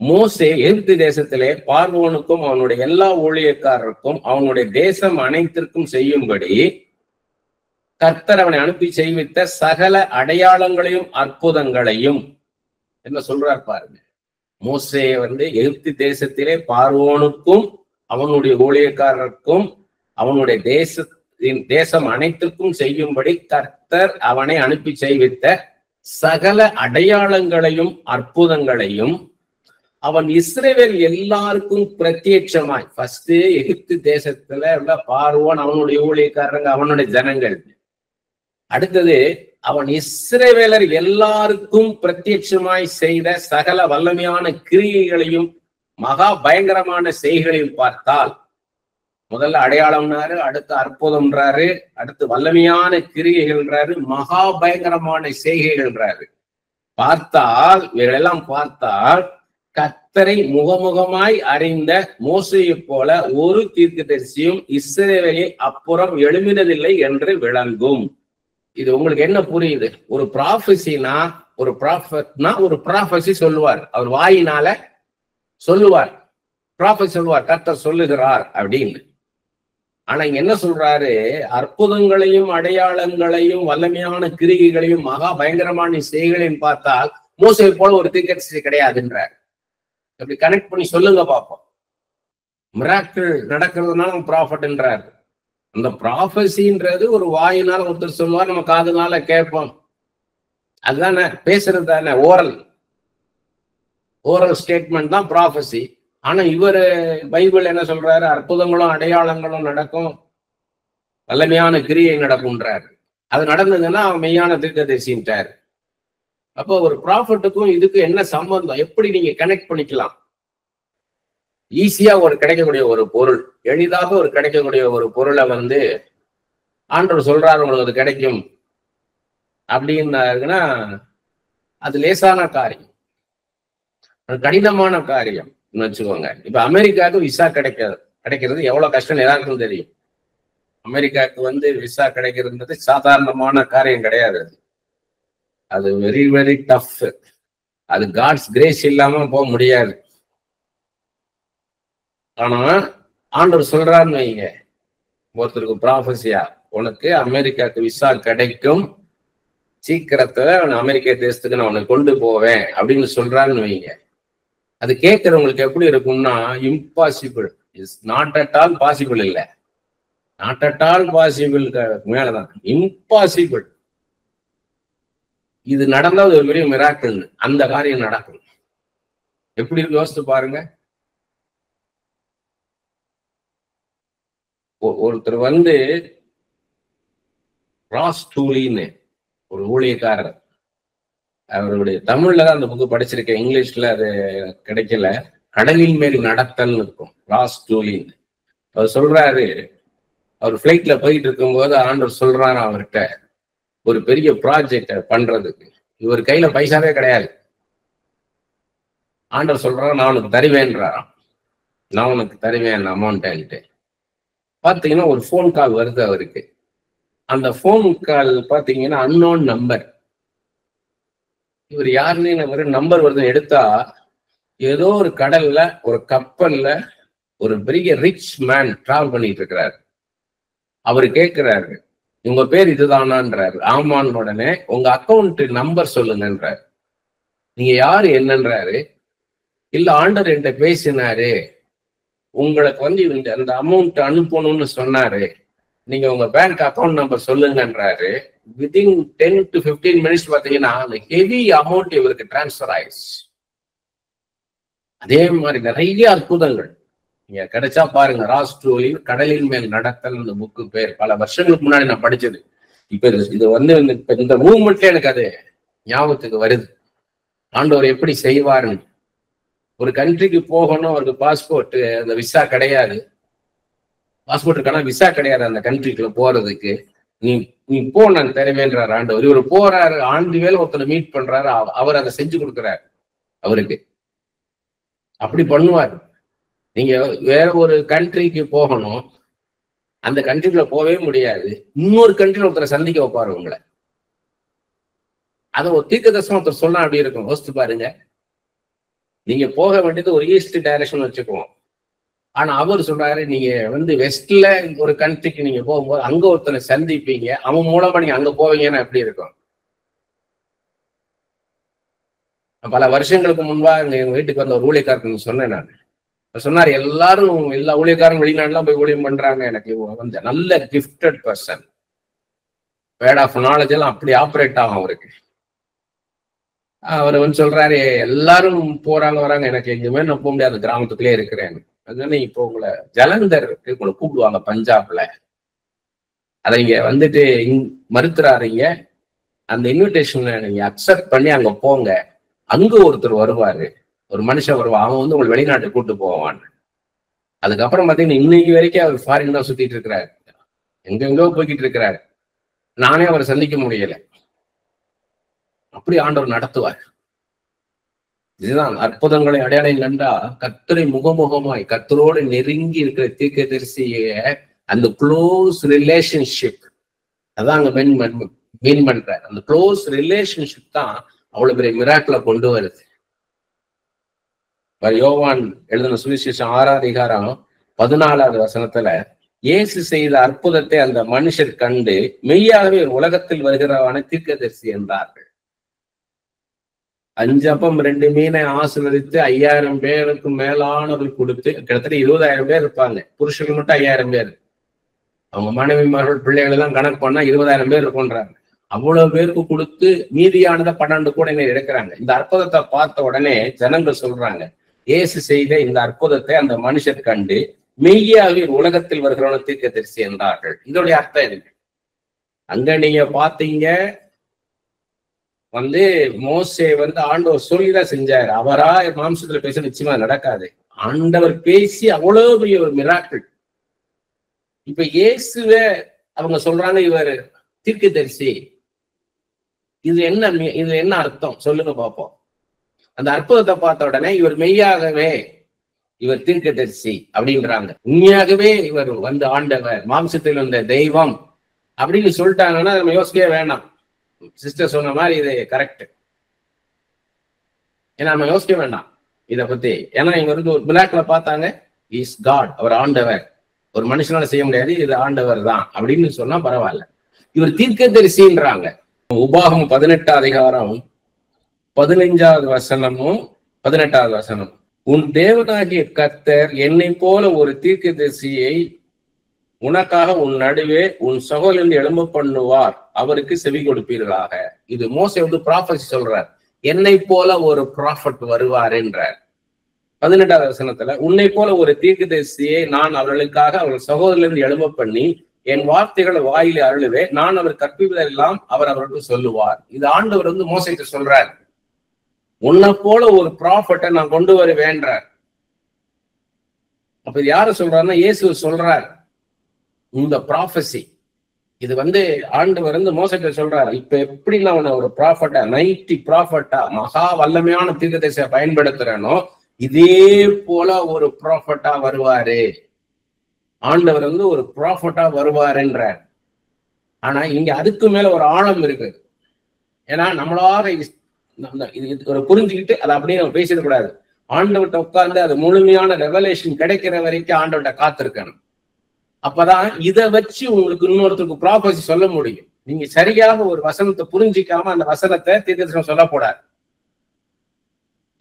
மோசே எகிப்து தேசத்திலே பார்வோனுக்கும் அவனுடைய எல்லா ஊழியக்காரருக்கும் அவனுடைய தேசம் அனைத்திற்கும் செய்யும்படி கர்த்தர் அவனை அனுப்பி செய்வித்த சகல அடையாளங்களையும் அற்புதங்களையும் என்ன சொல்றார் பாருங்க. மோசே எகிப்து தேசத்திலே பார்வோனுக்கும் அவனுடைய ஊழியக்காரருக்கும் அவனுடைய தேசம் அனைத்திற்கும் செய்யும்படி கர்த்தர் அவனை அனுப்பி செய்வித்த சகல அடையாளங்களையும் அற்புதங்களையும் அவன் இஸ்ரவேல் எல்லாருக்கும் பிரத்யட்சமாய் ஃபர்ஸ்ட் எகிப்து தேசத்துல உள்ள பார்வோன் அவனுடைய ஊழியக்காரங்க அவனுடைய ஜனங்கள். அடுத்தது அவன் இஸ்ரவேலர் எல்லாருக்கும் பிரத்யட்சமாய் செய்த சகல வல்லமையான கிரியைகளையும் மகா பயங்கரமான செய்கைகளையும் பார்த்தால், முதல்ல அடையாளம்னாரு, அடுத்து அற்புதம்ன்றாரு, அடுத்து வல்லமையான கிரியைகள்ன்றாரு, மகா பயங்கரமான செய்கைகள்ன்றாரு. பார்த்தால் இவைகளெல்லாம் பார்த்தால் கர்த்தரை முகமுகமாய் அறிந்த மோசேயை போல ஒரு தீர்க்கதரிசியும் இஸ்ரவேலில் அப்புறம் எழும்பினதில்லை என்று விளங்கும். இது உங்களுக்கு என்ன புரியுது? ஒரு ப்ராஃபஸினா, ஒரு ப்ராஃபட்னா ஒரு ப்ராஃபஸி சொல்லுவார், அவர் வாயினால சொல்லுவார், ப்ராஃபஸி சொல்லுவார், கர்த்தர் சொல்லுகிறார் அப்படின்னு. ஆனா இங்க என்ன சொல்றாரு? அற்புதங்களையும் அடையாளங்களையும் வல்லமையான கிரிகைகளையும் மகா பயங்கரமான செய்கைகளையும் பார்த்தால் மோசேயை போல ஒரு தீர்க்கதரிசி கிடையாதுன்றார். அப்படி கனெக்ட் பண்ணி சொல்லுங்க பார்ப்போம். மிராக்கிள் நடக்கிறதுனால ப்ராஃபட்ன்றார். அந்த ப்ராஃபஸின்றது ஒரு வாயினால ஒருத்தர் சொல்லுவார், நம்ம காதுனால கேட்போம், அதுதானே பேசுறது தானே, ஓரல் ஸ்டேட்மெண்ட் தான் ப்ராஃபஸி. ஆனா இவர் பைபிள் என்ன சொல்றாரு? அற்புதங்களும் அடையாளங்களும் நடக்கும், வல்லமையான கிரியை நடக்கும்ன்றாரு. அது நடந்ததுன்னா அவன் மெய்யான தீர்க்கதரிசின்றாரு. அப்போ ஒரு ப்ராஃபட்டுக்கும் இதுக்கு என்ன சம்பந்தம்? எப்படி நீங்க கனெக்ட் பண்ணிக்கலாம்? ஈஸியா ஒரு கிடைக்கக்கூடிய ஒரு பொருள், எளிதாக ஒரு கிடைக்கக்கூடிய ஒரு பொருளை ஆண்டவர் சொல்றாரு உங்களுக்கு அது கிடைக்கும் அப்படின்னாருன்னா அது லேசான காரியம், கடினமான காரியம் வச்சுக்கோங்க. இப்ப அமெரிக்காவுக்கு விசா கிடைக்கிறது எவ்வளவு கஷ்டம் எல்லாருக்கும் தெரியும். அமெரிக்காவுக்கு விசா கிடைக்கிறது சாதாரணமான காரியம் கிடையாது. அது வெரி வெரி டஃப். அது காட்ஸ் கிரேஸ் இல்லாம போக முடியாது. ஆனா ஆண்டவர் சொல்றாருன்னு வைங்க, ஒருத்தருக்கு ப்ராஃபஸியா, உனக்கு அமெரிக்காவுக்கு விசா கிடைக்கும், சீக்கிரத்துல அமெரிக்க தேசத்துக்கு நான் உன்னை கொண்டு போவேன் அப்படின்னு சொல்றாருன்னு வைங்க. அது கேட்கறவங்களுக்கு எப்படி இருக்கும்னா, impossible, is not at all possible, இல்லை நாட் அட் ஆல் பாசிபிள் மேலதான் இம்பாசிபிள். இது நடந்தா ஒரு பெரிய மிராக்கிள், அந்த காரியம் நடக்கும். எப்படி இருக்கு யோசித்து பாருங்க. ஒருத்தர் ராஸ் டூலின்னு ஒரு ஊழியக்காரர், அவருடைய தமிழ்ல தான் அந்த புக்கு படிச்சிருக்கேன், இங்கிலீஷ்ல அது கிடைக்கல. கடலின் மேல் நடத்தல் இருக்கும், ராஸ் டூலின்னு. அவர் சொல்றாரு, அவர் பிளைட்ல போயிட்டு இருக்கும்போது ஆண்டவர் சொல்றாரு அவர்கிட்ட ஒரு பெரிய ப்ராஜெக்ட் பண்றதுக்கு. இவர் கையில பைசாவே கிடையாது. ஆண்டவர் சொல்றாரு, நான் உனக்கு தருவேன்றாராம். நான் உனக்கு தருவேன் அமௌண்ட். பாத்தீங்கன்னா ஒரு ஃபோன் கால் வருது அவருக்கு. அந்த ஃபோன் கால் பாத்தீங்கன்னா அன்னோன் நம்பர். இவர் யாருன்னு நம்பர் வருது எடுத்தா, ஏதோ ஒரு கடல்ல ஒரு கப்பல்ல ஒரு பெரிய ரிச் மேன் டிராவல் பண்ணிட்டு இருக்கிறாரு. அவரு கேட்கிறாரு, உங்க பேர் இதுதானான்றாரு. ஆமான்னு உடனே உங்க அக்கௌண்ட் நம்பர் சொல்லுங்கன்றாரு. நீங்க யாரு என்னன்றாரு. இல்ல, ஆண்டவர் என்கிட்ட பேசினாரு, உங்களுக்கு அந்த அமௌண்ட் அனுப்பணும்னு சொன்னாரு, நீங்க உங்க பேங்க் அக்கௌண்ட் நம்பர் சொல்லுங்கன்றாரு. வித்தின் 10 to 15 minutes பாத்தீங்கன்னா அந்த ஹெவி அமௌண்ட் இவருக்கு டிரான்ஸ்பர் ஆயிடுச்சு. அதே மாதிரி நிறைய அற்புதங்கள் நீங்க கிடைச்சா பாருங்க. ராஸ் டூலின் கடலின் மேல் நடத்தல் இந்த புக்கு பேர். பல வருஷங்களுக்கு முன்னாடி நான் படிச்சது. இப்ப இது இந்த மூவ்மெண்ட்ல எனக்கு அது ஞாபகத்துக்கு வருது. ஆண்டவர் எப்படி செய்வாருன்னு. ஒரு கண்ட்ரிக்கு போகணும், அவருக்கு பாஸ்போர்ட் அந்த விசா கிடையாது, பாஸ்போர்ட் இருக்கான விசா கிடையாது அந்த கண்ட்ரிக்குள்ள போறதுக்கு. நீ போ, நான் தருவேன்றாரு ஆண்டவர். இவர் போறாரு, ஆண்டு வேலை ஒருத்தரை மீட் பண்றாரு, அவர் அதை செஞ்சு கொடுக்குறாரு அவருக்கு. அப்படி பண்ணுவார். நீங்க வேற ஒரு கண்ட்ரிக்கு போகணும், அந்த கண்ட்ரிக்குள்ள போகவே முடியாது, இன்னொரு கண்ட்ரில ஒருத்தரை சந்திக்க வைப்பாரு உங்களை. அதை ஒரு தீர்க்கதரிசனம் ஒருத்தர் சொன்னா அப்படி இருக்கும். யோசித்து பாருங்க. நீங்க போக வேண்டியது ஒரு ஈஸ்ட் டைரக்ஷன் வச்சுக்குவோம். ஆனா அவர் சொல்றாரு, நீங்க வெஸ்ட்ல ஒரு கண்ட்ரிக்கு நீங்க போகும்போது அங்க ஒருத்தனை சந்திப்பீங்க, அவன் மூலமா நீங்க அங்க போவீங்கன்னா எப்படி இருக்கும்? பல வருஷங்களுக்கு முன்பா எங்க வீட்டுக்கு வந்த ஒரு ஊழியக்காரருக்கு சொன்னேன் நான். சொன்னாரு, எல்லா ஊழியக்காரரும் வெளிநாடுலாம் போய் ஊழியம் பண்றாங்க. எனக்கு வந்து நல்ல gifted person, word of knowledge எல்லாம் அப்படி ஆப்ரேட் ஆகும் அவருக்கு. அவர் வந்து சொல்றாரு, எல்லாரும் போறாங்க வராங்க, எனக்கு எங்கேயுமே நான் போக முடியாது, கிராமத்துக்குள்ளே இருக்கிறேன். அதனால இப்போ உங்களை ஜலந்தருக்கு உங்களை கூப்பிடுவாங்க பஞ்சாப்ல, அதை இங்க வந்துட்டு மறுத்துறாருங்க. அந்த இன்விடேஷனை நீங்க அக்செப்ட் பண்ணி அங்க போங்க, அங்க ஒருத்தர் வருவாரு, ஒரு மனுஷன் வருவான், அவன் வந்து உங்களை வெளிநாட்டுக்கு கூட்டு போவான். அதுக்கப்புறம் பாத்தீங்கன்னா இன்னைக்கு வரைக்கும் அவர் ஃபாரின் தான் சுத்திட்டு இருக்கிறாரு, எங்கெங்கோ போய்கிட்டு இருக்கிறாரு. நானே அவரை சந்திக்க முடியல. அப்படி ஆண்டவர் நடத்துவார். இதுதான் அற்புதங்களை அடையாளம் கண்டா கர்த்தரை முகமுகமாய் கர்த்தரோடு நெருங்கி இருக்கிற தீர்க்கதரிசிய அந்த க்ளோஸ் ரிலேஷன்ஷிப் அதான் அங்க மீன் பண்ற. அந்த க்ளோஸ் ரிலேஷன்ஷிப் தான் அவ்வளவு பெரிய மிராக்கிளை கொண்டு வருது. யோவான் எழுதின சுவிசேஷம் 6ஆம் அதிகாரம் 14வது வசனத்துல, இயேசு செய்த அற்புதத்தை அந்த மனுஷர் கண்டு மெய்யாகவே உலகத்தில் வருகிறவான தீர்க்கதரிசி என்றார்கள். 5 அப்பம் 2 மீனை ஆசீர்வதித்து 5000 பேருக்கு மேலானவர்கள் கொடுத்து, கிட்டத்தட்ட 20,000 பேர் இருப்பாங்க. புருஷர்கள் மட்டும் 5000 பேர், அவங்க மனைவிமார்கள் பிள்ளைகள் எல்லாம் கணக்கு பண்ணா 20,000 பேர் இருக்கும்ன்றாங்க. அவ்வளவு பேருக்கு கொடுத்து மீதியானதை 12 கூட எடுக்கிறாங்க. இந்த அற்புதத்தை பார்த்த உடனே ஜனங்கள் சொல்றாங்க, இயேசு செய்த இந்த அற்புதத்தை அந்த மனுஷர் கண்டு மெய்யாகவே உலகத்தில் வருகிறவன தீர்க்கதரிசி என்றார்கள். இதோடைய அர்த்தம் என்ன? அங்க நீங்க பாத்தீங்க வந்து மோசே வந்து ஆண்டவர் சொல்லிதான் செஞ்சாரு. அவரா மாம்சத்துல பேச நிச்சயமா நடக்காது. ஆண்டவர் பேசி அவ்வளவு பெரிய ஒரு மிராக்கிள். இப்ப இயேசுவ அவங்க சொல்றாங்க இவர் தீர்க்கதரிசி. இது என்ன அர்த்தம் சொல்லுங்க பார்ப்போம். அந்த அற்புதத்தை பார்த்த உடனே இவர் மெய்யாகவே இவர் தீர்க்கதரிசி அப்படின்றாங்க. உண்மையாகவே இவர் வந்து ஆண்டவர், மாம்சத்தில் வந்த தெய்வம் அப்படின்னு சொல்லிட்டாங்கன்னா நம்ம யோசிக்கவே வேணாம். சிஸ்டர் சொன்ன மாதிரி இது கரெக்ட். ஏன்னா நம்ம யோசிக்க வேண்டாம் இதை பத்தி. ஏன்னா இங்க வந்து ஒரு மிராக்கிளை பார்த்தாங்க, இஸ் காட், அவர் ஆண்டவர், ஒரு மனுஷனால செய்ய முடியாது, இது ஆண்டவர் தான் அப்படின்னு சொன்னா பரவாயில்ல. இவர் தீர்க்கதரிசின்றாங்க. உபாகம் 18 அதிகாரம் 15வது வசனமும் 18வது வசனம், உன் தேவனாகிய கர்த்தர் என்னை போல ஒரு தீர்க்கதரிசியை உனக்காக உன் நடுவே உன் சகோதரன் எழும்ப பண்ணுவார், அவருக்கு செவி கொடுப்பீர்களாக. இது மோசே வந்து ப்ராஃபஸி சொல்றார், என்னை போல ஒரு ப்ராஃபட் வருவார் என்றார். 18வது வசனத்துல, உன்னை போல ஒரு தீர்க்கதரிசியை நான் அவர்களுக்காக அவர்கள் சகோதரன் எழும்ப பண்ணி என் வார்த்தைகளை வாயிலே அருளுவே, நான் அவர் கற்பிப்பதெல்லாம் அவர் அவர்களுக்கு சொல்லுவார். இது ஆண்டவர் வந்து மோசேக்கு சொல்றார், உன்னை போல ஒரு ப்ராஃபட்டை நான் கொண்டு வருவேன்றார். அப்ப இது யாரு சொல்றாருன்னா இயேசு சொல்றார். இந்த ப்ராஃபஸி இது வந்து ஆண்டவர் வந்து மோசேக்கு சொல்றாரு, இப்ப எப்படி நான் ஒரு ப்ராஃபட்டா, 90 ப்ராஃபட்டா, மகா வல்லமையான தீர்க்கதரிசியை பயன்படுத்துறேனோ இதே போல ஒரு ப்ராஃபட்டா வருவாரு. ஆண்டவர் வந்து ஒரு ப்ராஃபட்டா வருவாருன்றார். ஆனா இங்க அதுக்கு மேல ஒரு ஆழம் இருக்கு. ஏன்னா நம்மளாக ஒரு புரிஞ்சுக்கிட்டு அதை அப்படியே நம்ம பேசிடக்கூடாது. ஆண்டவர்கிட்ட உட்கார்ந்து அது முழுமையான ரெவலேஷன் கிடைக்கிற வரைக்கும் ஆண்டவர்கிட்ட காத்திருக்கணும். அப்பதான் இதை வச்சு உங்களுக்கு இன்னொருத்தருக்கு ப்ராஃபஸி சொல்ல முடியும். நீங்க சரியாக ஒரு வசனத்தை புரிஞ்சிக்காம அந்த வசனத்தை தீர்க்கதரிசனம் சொல்லக்கூடாது.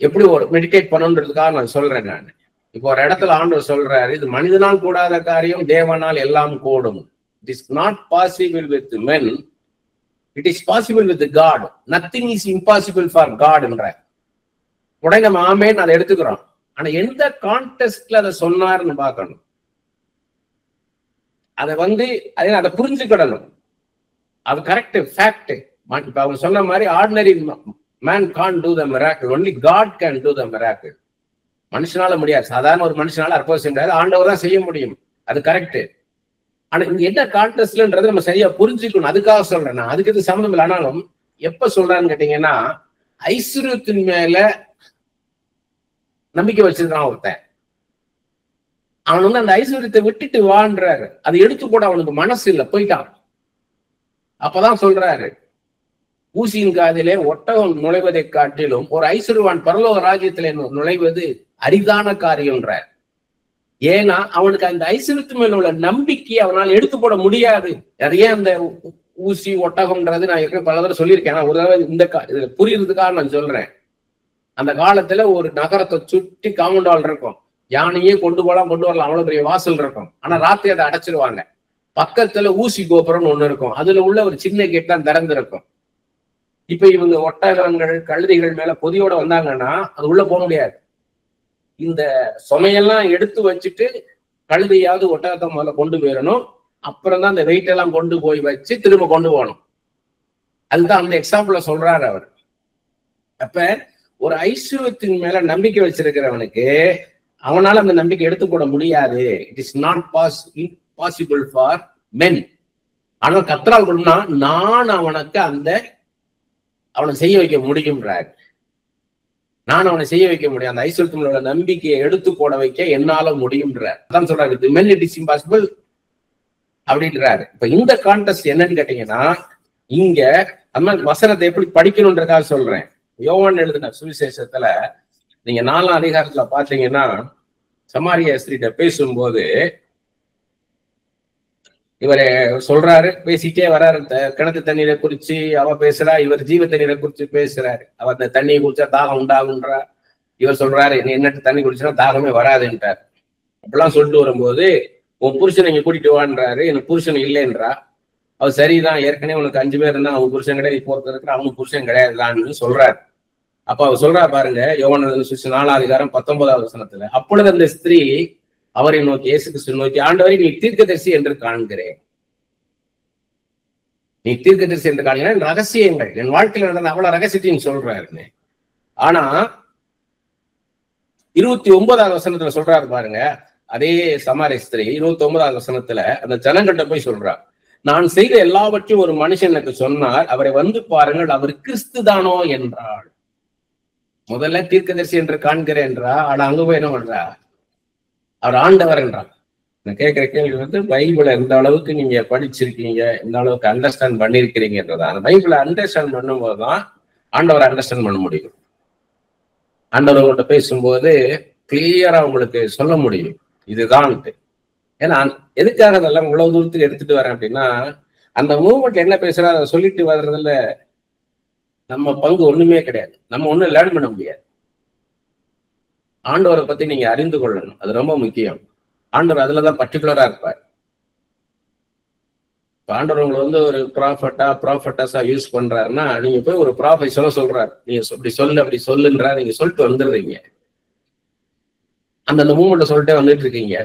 எப்படி ஒரு மெடிடேட் பண்ணணுன்றதுக்காக நான் சொல்றேன். நான் இப்போ ஒரு இடத்துல ஆண்டவர் சொல்றாரு, இது மனிதனால் கூடாத காரியம் தேவனால் எல்லாம் கூடும். It is not possible with men, it is possible with God. Nothing is impossible for God என்ற உடனே நம்ம ஆமேன்னு அதை எடுத்துக்கிறோம். ஆனா எந்த கான்டெக்ட்ல அதை சொன்னாருன்னு பார்க்கணும். அதை வந்து அதை புரிஞ்சுக்கிடணும். அது கரெக்ட் ஃபேக்ட். இப்ப அவங்க சொன்ன மாதிரி ordinary man can do the miracle, only God can do the miracle. மனுஷனால முடியாது, சாதாரண ஒரு மனுஷனால அற்புதம் செய்ய முடியாது, ஆண்டவர் தான் செய்ய முடியும். அது கரெக்ட். ஆனா இங்க என்ன கான்டெக்ட்லன்றது நம்ம சரியா புரிஞ்சுக்கணும். அதுக்காக சொல்றேன் நான், அதுக்கு இது சம்மந்தம் இல்லை. ஆனாலும் எப்ப சொல்றான்னு கேட்டீங்கன்னா, ஐஸ்வர்யத்தின் மேல நம்பிக்கை வச்சிருக்கான் ஒருத்தன், அவன் வந்து அந்த ஐஸ்வர்யத்தை விட்டுட்டு வாழ்றாரு, அதை எடுத்து கூட அவனுக்கு மனசு இல்லை, போயிட்டான். அப்பதான் சொல்றாரு, ஊசியின் காதிலே ஒட்டகம் நுழைவதை காட்டிலும் ஒரு ஐஸ்வர்யவான் பரலோக ராஜ்யத்திலே நுழைவது அரிதான காரியம்ன்றார். ஏன்னா அவனுக்கு அந்த ஐஸ்வர்யத்து மேல உள்ள நம்பிக்கையை அவனால் எடுத்து போட முடியாது. நிறைய அந்த ஊசி ஒட்டகம்ன்றது நான் ஏற்கனவே பல தடவை சொல்லியிருக்கேன். ஒரு தடவை இதுல புரியுறதுக்காக நான் சொல்றேன். அந்த காலத்துல ஒரு நகரத்தை சுற்றி காம்பவுண்ட் வால் இருக்கும். யானையே கொண்டு போலாம் கொண்டு வரலாம், அவ்வளவு பெரிய வாசல் இருக்கும். ஆனா ராத்திரி அதை அடைச்சிருவாங்க. பக்கத்துல ஊசி கோபுரம்னு ஒண்ணு இருக்கும். அதுல உள்ள ஒரு சின்ன கேட் தான் திறந்திருக்கும். இப்ப இவங்க ஒட்டகங்கள் கழுதைகள் மேல பொதியோட வந்தாங்கன்னா அது உள்ள போக முடியாது. இந்த சுமையெல்லாம் எடுத்து வச்சுட்டு கழுதையாவது ஒட்டகத்தை முதல்ல கொண்டு போயிடணும். அப்புறம் தான் அந்த வெயிட் எல்லாம் கொண்டு போய் வச்சு திரும்ப கொண்டு போகணும். அதுதான் அந்த எக்ஸாம்பிள சொல்றாரு அவர். அப்ப ஒரு ஐஸ்வர்யத்தின் மேல நம்பிக்கை வச்சிருக்கிறவனுக்கு அவனால அந்த நம்பிக்கை எடுத்து போட முடியாது. It is not possible for men. ஆனால் கர்த்தரால் கொண்டா நான் அவனுக்கு அவனை செய்ய வைக்க முடியும்ன்றார். நான் அவனை செய்ய வைக்க முடியும். அந்த ஐஸ்வர்யத்தினோட நம்பிக்கையை எடுத்து போட வைக்க என்னால முடியும்ன்றார். அதான் சொல்றாரு, மென் இட் இஸ் இம்பாசிபிள் அப்படின்றாரு. இப்ப இந்த கான்டெஸ்ட் என்னன்னு கேட்டீங்கன்னா, இங்க அந்த வசனத்தை எப்படி படிக்கணும்ன்றதுக்காக சொல்றேன். யோவான் எழுதின சுவிசேஷத்துல நீங்க 4ஆம் அதிகாரத்துல பாத்தீங்கன்னா, சமாரிய ஸ்திரீட்ட பேசும்போது இவரை சொல்றாரு, பேசிட்டே வர்றாரு. கிணத்து தண்ணீரை குறிச்சு அவ பேசுறா, இவர் ஜீவ தண்ணீரை குறிச்சு பேசுறாரு. அவ அந்த தண்ணியை குடிச்சா தாகம் உண்டாகுன்றா. இவர் சொல்றாரு, நீ என்னட்டு தண்ணி குடிச்சா தாகமே வராதுன்றார். அப்படிலாம் சொல்லிட்டு வரும்போது, உன் புருஷனை இங்க கூட்டிட்டு வான்றாரு. எனக்கு புருஷன் இல்லைன்றா. அவர் சரிதான், ஏற்கனவே உனக்கு 5 பேர் இருந்தா அவங்க புருஷன் கிடையாது, இப்போ இருக்கிற அவனுக்கு புருஷன் கிடையாதுதான்னு சொல்றாரு. அப்ப அவர் சொல்றா பாருங்க, யோவான் 4ஆம் அதிகாரம் 19வது வசனத்துல, அப்பொழுது அந்த ஸ்திரீ அவரை நோக்கி, இயேசு கிறிஸ்து நோக்கி, ஆண்டவரை நீ தீர்க்கதரிசி என்று காண்கிறேன். நீ தீர்க்கதரிசி என்று காண்கிறேன். ரகசியங்கள் என் வாழ்க்கையில நடந்த அவ்வளவு ரகசியத்தையும் சொல்றாருன்னு. ஆனா 29வது வசனத்துல சொல்றாரு பாருங்க, அதே சமாரிய ஸ்திரீ 29வது வசனத்துல அந்த ஜனங்கள்கிட்ட போய் சொல்றார், நான் செய்த எல்லாவற்றையும் ஒரு மனுஷன் எனக்கு சொன்னார், அவரை வந்து பாருங்கள், அவர் கிறிஸ்து தானோ என்றாள். முதல்ல தீர்க்கதரிசி என்று காண்கிறேன் என்றா, ஆனா அங்க போய் என்ன பண்றா, அவர் ஆண்டவர் என்றார். நான் கேட்கிற கேள்வி வந்து, பைபிளை எந்த அளவுக்கு நீங்க படிச்சிருக்கீங்க, எந்த அளவுக்கு அண்டர்ஸ்டாண்ட் பண்ணிருக்கிறீங்கன்றதா. அந்த பைபிளை அண்டர்ஸ்டாண்ட் பண்ணும் போதுதான் ஆண்டவரை அண்டர்ஸ்டாண்ட் பண்ண முடியும். ஆண்டவர் உங்கள்கிட்ட பேசும்போது கிளியரா உங்களுக்கு சொல்ல முடியும் இதுதான். ஏன்னா எதுக்காக அதெல்லாம் இவ்வளவு தூரத்துக்கு எடுத்துட்டு வரேன் அப்படின்னா, அந்த மூவ்மெண்ட் என்ன பேசுறா அதை சொல்லிட்டு வர்றதுல நம்ம பங்கு ஒண்ணுமே கிடையாது. நம்ம ஒண்ணும் லேர்ன் பண்ண முடியாது. ஆண்டவரை பத்தி நீங்க அறிந்து கொள்ளணும், அது ரொம்ப முக்கியம். ஆண்டவர் அதுலதான் பர்டிகுலரா இருப்பார். ஆண்டவர் உங்களை வந்து ஒரு ப்ராஃபட்டஸா யூஸ் பண்றாருன்னா, நீங்க போய் ஒரு ப்ராஃபெஷனலா சொல்றாரு, நீங்க அப்படி சொல்லு அப்படி சொல்லுன்றா, நீங்க சொல்லிட்டு வந்துடுறீங்க. அந்த மூமெண்ட்டை சொல்லிட்டே வந்துட்டு இருக்கீங்க.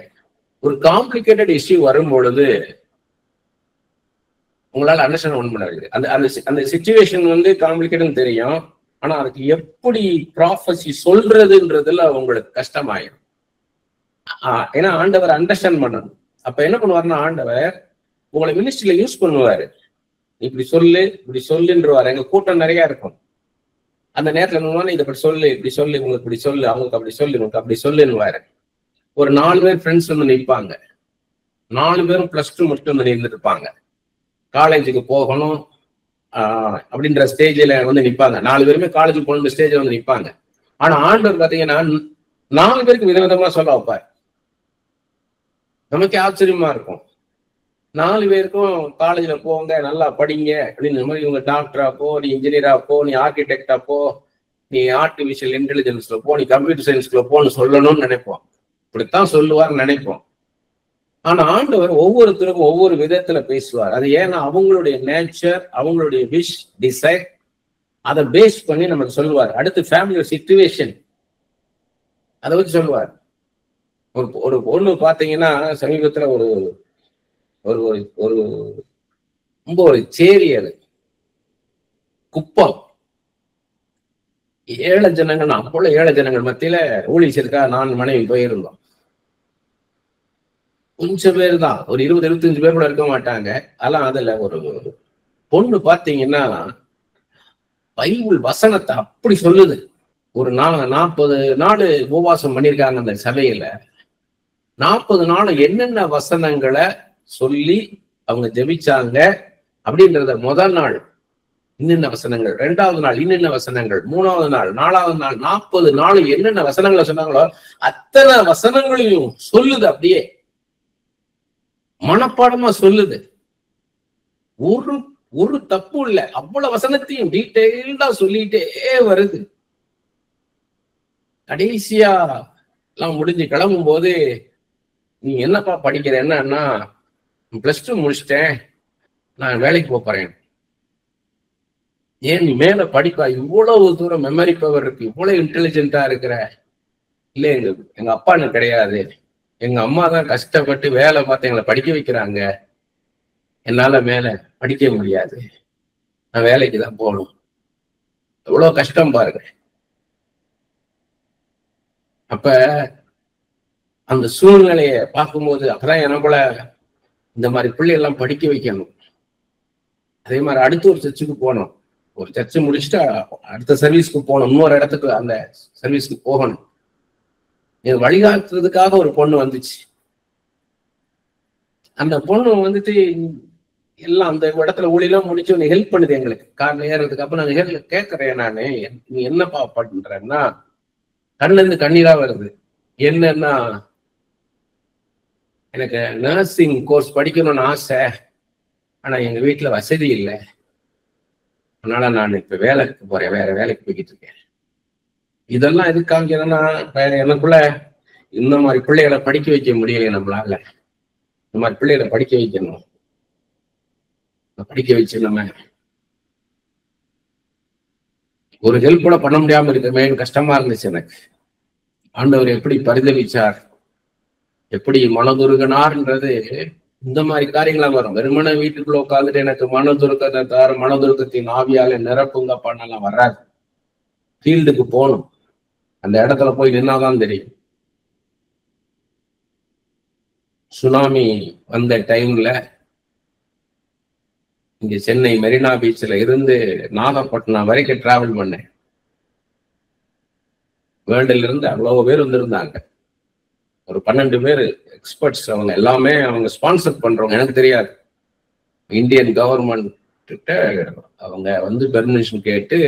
ஒரு காம்ப்ளிகேட்டட் இஷ்யூ வரும் பொழுது உங்களால அண்டர்ஸ்டாண்ட் பண்ண முடியாது. அந்த சிச்சுவேஷன் வந்து காம்ப்ளிகேட்னு தெரியும், ஆனா அதுக்கு எப்படி ப்ராஃபஸி சொல்றதுன்றதுல உங்களுக்கு கஷ்டமாயிடும். ஏன்னா ஆண்டவர் அண்டர்ஸ்டாண்ட் பண்ணணும். அப்ப என்ன பண்ணுவாருன்னா, ஆண்டவர் உங்களை மினிஸ்ட்ரியில யூஸ் பண்ணுவாரு. இப்படி சொல்லுன்றவாரு. எங்க கூட்டம் நிறைய இருக்கும். அந்த நேரத்துல இதை இப்படி சொல்லு, இப்படி சொல்லு, உங்களுக்கு இப்படி சொல்லு, அவங்களுக்கு அப்படி சொல்லு, உங்களுக்கு அப்படி சொல்லுன்னுவாரு. ஒரு 4 பேர் ஃப்ரெண்ட்ஸ் வந்து நிற்பாங்க. 4 பேரும் +2 மட்டும் வந்து நின்றுட்டு இருப்பாங்க. காலேஜுக்கு போகணும் அப்படின்ற ஸ்டேஜில் வந்து நிற்பாங்க. 4 பேருமே காலேஜுக்கு போகணும் ஸ்டேஜில் வந்து நிற்பாங்க. ஆனா ஆண்டவர் பார்த்தீங்கன்னா 4 பேருக்கு விதவிதமா சொல்ல வைப்பார். நமக்கு ஆச்சரியமா இருக்கும். 4 பேருக்கும் காலேஜ்ல போங்க, நல்லா படிங்க அப்படின்னு மாதிரி, இவங்க டாக்டரா போ, நீ இன்ஜினியரா போ, நீ ஆர்கிடெக்டா போ, நீ ஆர்டிபிஷியல் இன்டெலிஜென்ஸ்ல போ, நீ கம்ப்யூட்டர் சயின்ஸ்ல போன்னு சொல்லணும்னு நினைப்போம். இப்படித்தான் சொல்லுவார்னு நினைப்போம். ஆனா ஆண்டவர் ஒவ்வொருத்தருக்கும் ஒவ்வொரு விதத்துல பேசுவார். அது ஏன்னா அவங்களுடைய நேச்சர், அவங்களுடைய விஷ், டிசைர், அதை பேஸ் பண்ணி நமக்கு சொல்லுவார். அடுத்து ஃபேமிலி சிச்சுவேஷன் அதை வச்சு சொல்லுவார். ஒரு பொண்ணு பாத்தீங்கன்னா, சமீபத்துல ஒரு ஒரு ஒரு ரொம்ப ஒரு சேரி, அது குப்பம், ஏழை ஜனங்கள், அப்போல ஏழை ஜனங்கள் மத்தியில ஊழிச்சிருக்கா. நான் மனைவி போயிருந்தோம். கொஞ்சம் பேர் தான், ஒரு 20-25 பேர் கூட இருக்க மாட்டாங்க. அதெல்லாம் அதுல ஒரு பொண்ணு பாத்தீங்கன்னா பைபிள் வசனத்தை அப்படி சொல்லுது. ஒரு 40 நாள் உபவாசம் பண்ணியிருக்காங்க அந்த சபையில. 40 நாள் என்னென்ன வசனங்களை சொல்லி அவங்க ஜெபிச்சாங்க அப்படின்றத முதல் நாள் இன்னென்ன வசனங்கள், 2வது நாள் இன்னென்ன வசனங்கள், 3வது நாள், 4வது நாள், 40 நாள் என்னென்ன வசனங்களை சொன்னாங்களோ அத்தனை வசனங்களையும் சொல்லுது. அப்படியே மனப்பாடமா சொல்லுது. ஒரு தப்பு இல்ல. அவ்வளவு வசனத்தையும் டீட்டெயில்டா சொல்லிட்டே வருது. கடைசியா எல்லாம் முடிஞ்சு கிளம்பும் போது, நீ என்னப்பா படிக்கிற? என்னன்னா, +2 முடிச்சிட்டேன், நான் வேலைக்கு போறேன். ஏன் நீ மேல படிப்பா? இவ்வளவு தூரம் மெமரி பவர் இருக்கு, இவ்வளவு இன்டெலிஜென்டா இருக்கிற. இல்ல, எங்க அப்பா எனக்கு கிடையாது, எங்க அம்மா தான் கஷ்டப்பட்டு வேலை பார்த்து எங்களை படிக்க வைக்கிறாங்க, என்னால மேல படிக்க முடியாது, நான் வேலைக்கு தான் போகணும். எவ்வளவு கஷ்டம் பாருங்க. அப்ப அந்த சூழ்நிலையை பார்க்கும்போது அப்பதான் எனக்குள்ள இந்த மாதிரி பிள்ளைகள்லாம் படிக்க வைக்கணும். அதே மாதிரி அடுத்த ஒரு சர்ச்சுக்கு போனோம். ஒரு சர்ச்சு முடிச்சுட்டு அடுத்த சர்வீஸ்க்கு போகணும், இன்னொரு இடத்துக்கு அந்த சர்வீஸ்க்கு போகணும். இது வழிகாட்டுறதுக்காக ஒரு பொண்ணு வந்துச்சு. அந்த பொண்ணு வந்துட்டு எல்லாம் அந்த இடத்துல ஊழியெல்லாம் முடிச்சு ஒன்று ஹெல்ப் பண்ணுது எங்களுக்கு காரில் ஏறதுக்கு. அப்ப நான் கேட்கறேன், நானு நீ என்னப்பா பண்றேன்னா, கண்ணுல இருந்து கண்ணீரா வருது. என்னன்னா, எனக்கு நர்சிங் கோர்ஸ் படிக்கணும்னு ஆசை, ஆனா எங்க வீட்டுல வசதி இல்லை, அதனால நான் இப்ப வேலைக்கு போறேன், வேற வேலைக்கு போய்கிட்டு இருக்கேன். இதெல்லாம் எது காமிக்கிறேன்னா, எனக்குள்ள இந்த மாதிரி பிள்ளைகளை படிக்க வைக்க முடியல நம்மளால. இந்த மாதிரி பிள்ளைகளை படிக்க வைக்கணும். படிக்க வச்சு நம்ம ஒரு ஹெல்ப் கூட பண்ண முடியாம இருக்கமே, கஷ்டமா இருந்துச்சு எனக்கு. ஆண்டவர் எப்படி பரிதவிச்சார், எப்படி மனதுருகனார்ன்றது இந்த மாதிரி காரியங்களா வரும். வெறுமன வீட்டுக்குள்ள உட்காந்துட்டு எனக்கு மனதுருக்கத்தை தவிர மனதுருக்கத்தின் ஆவியால நிரப்புங்க பண்ணலாம் வராது. ஃபீல்டுக்கு போகணும், அந்த இடத்துல போய் நின்னாதான் தெரியும். சுனாமி வந்த டைம்ல இங்க சென்னை மெரினா பீச்ல இருந்து நாகப்பட்டினம் வரைக்கும் டிராவல் பண்ணேன். வேர்ல்டுல இருந்து அவ்வளவு பேர் வந்திருந்தாங்க. ஒரு 12 பேர் எக்ஸ்பர்ட்ஸ். அவங்க எல்லாமே அவங்க ஸ்பான்சர் பண்றவங்க, எனக்கு தெரியாது. இந்தியன் கவர்மெண்ட் கிட்ட அவங்க வந்து பெர்மிஷன் கேட்டு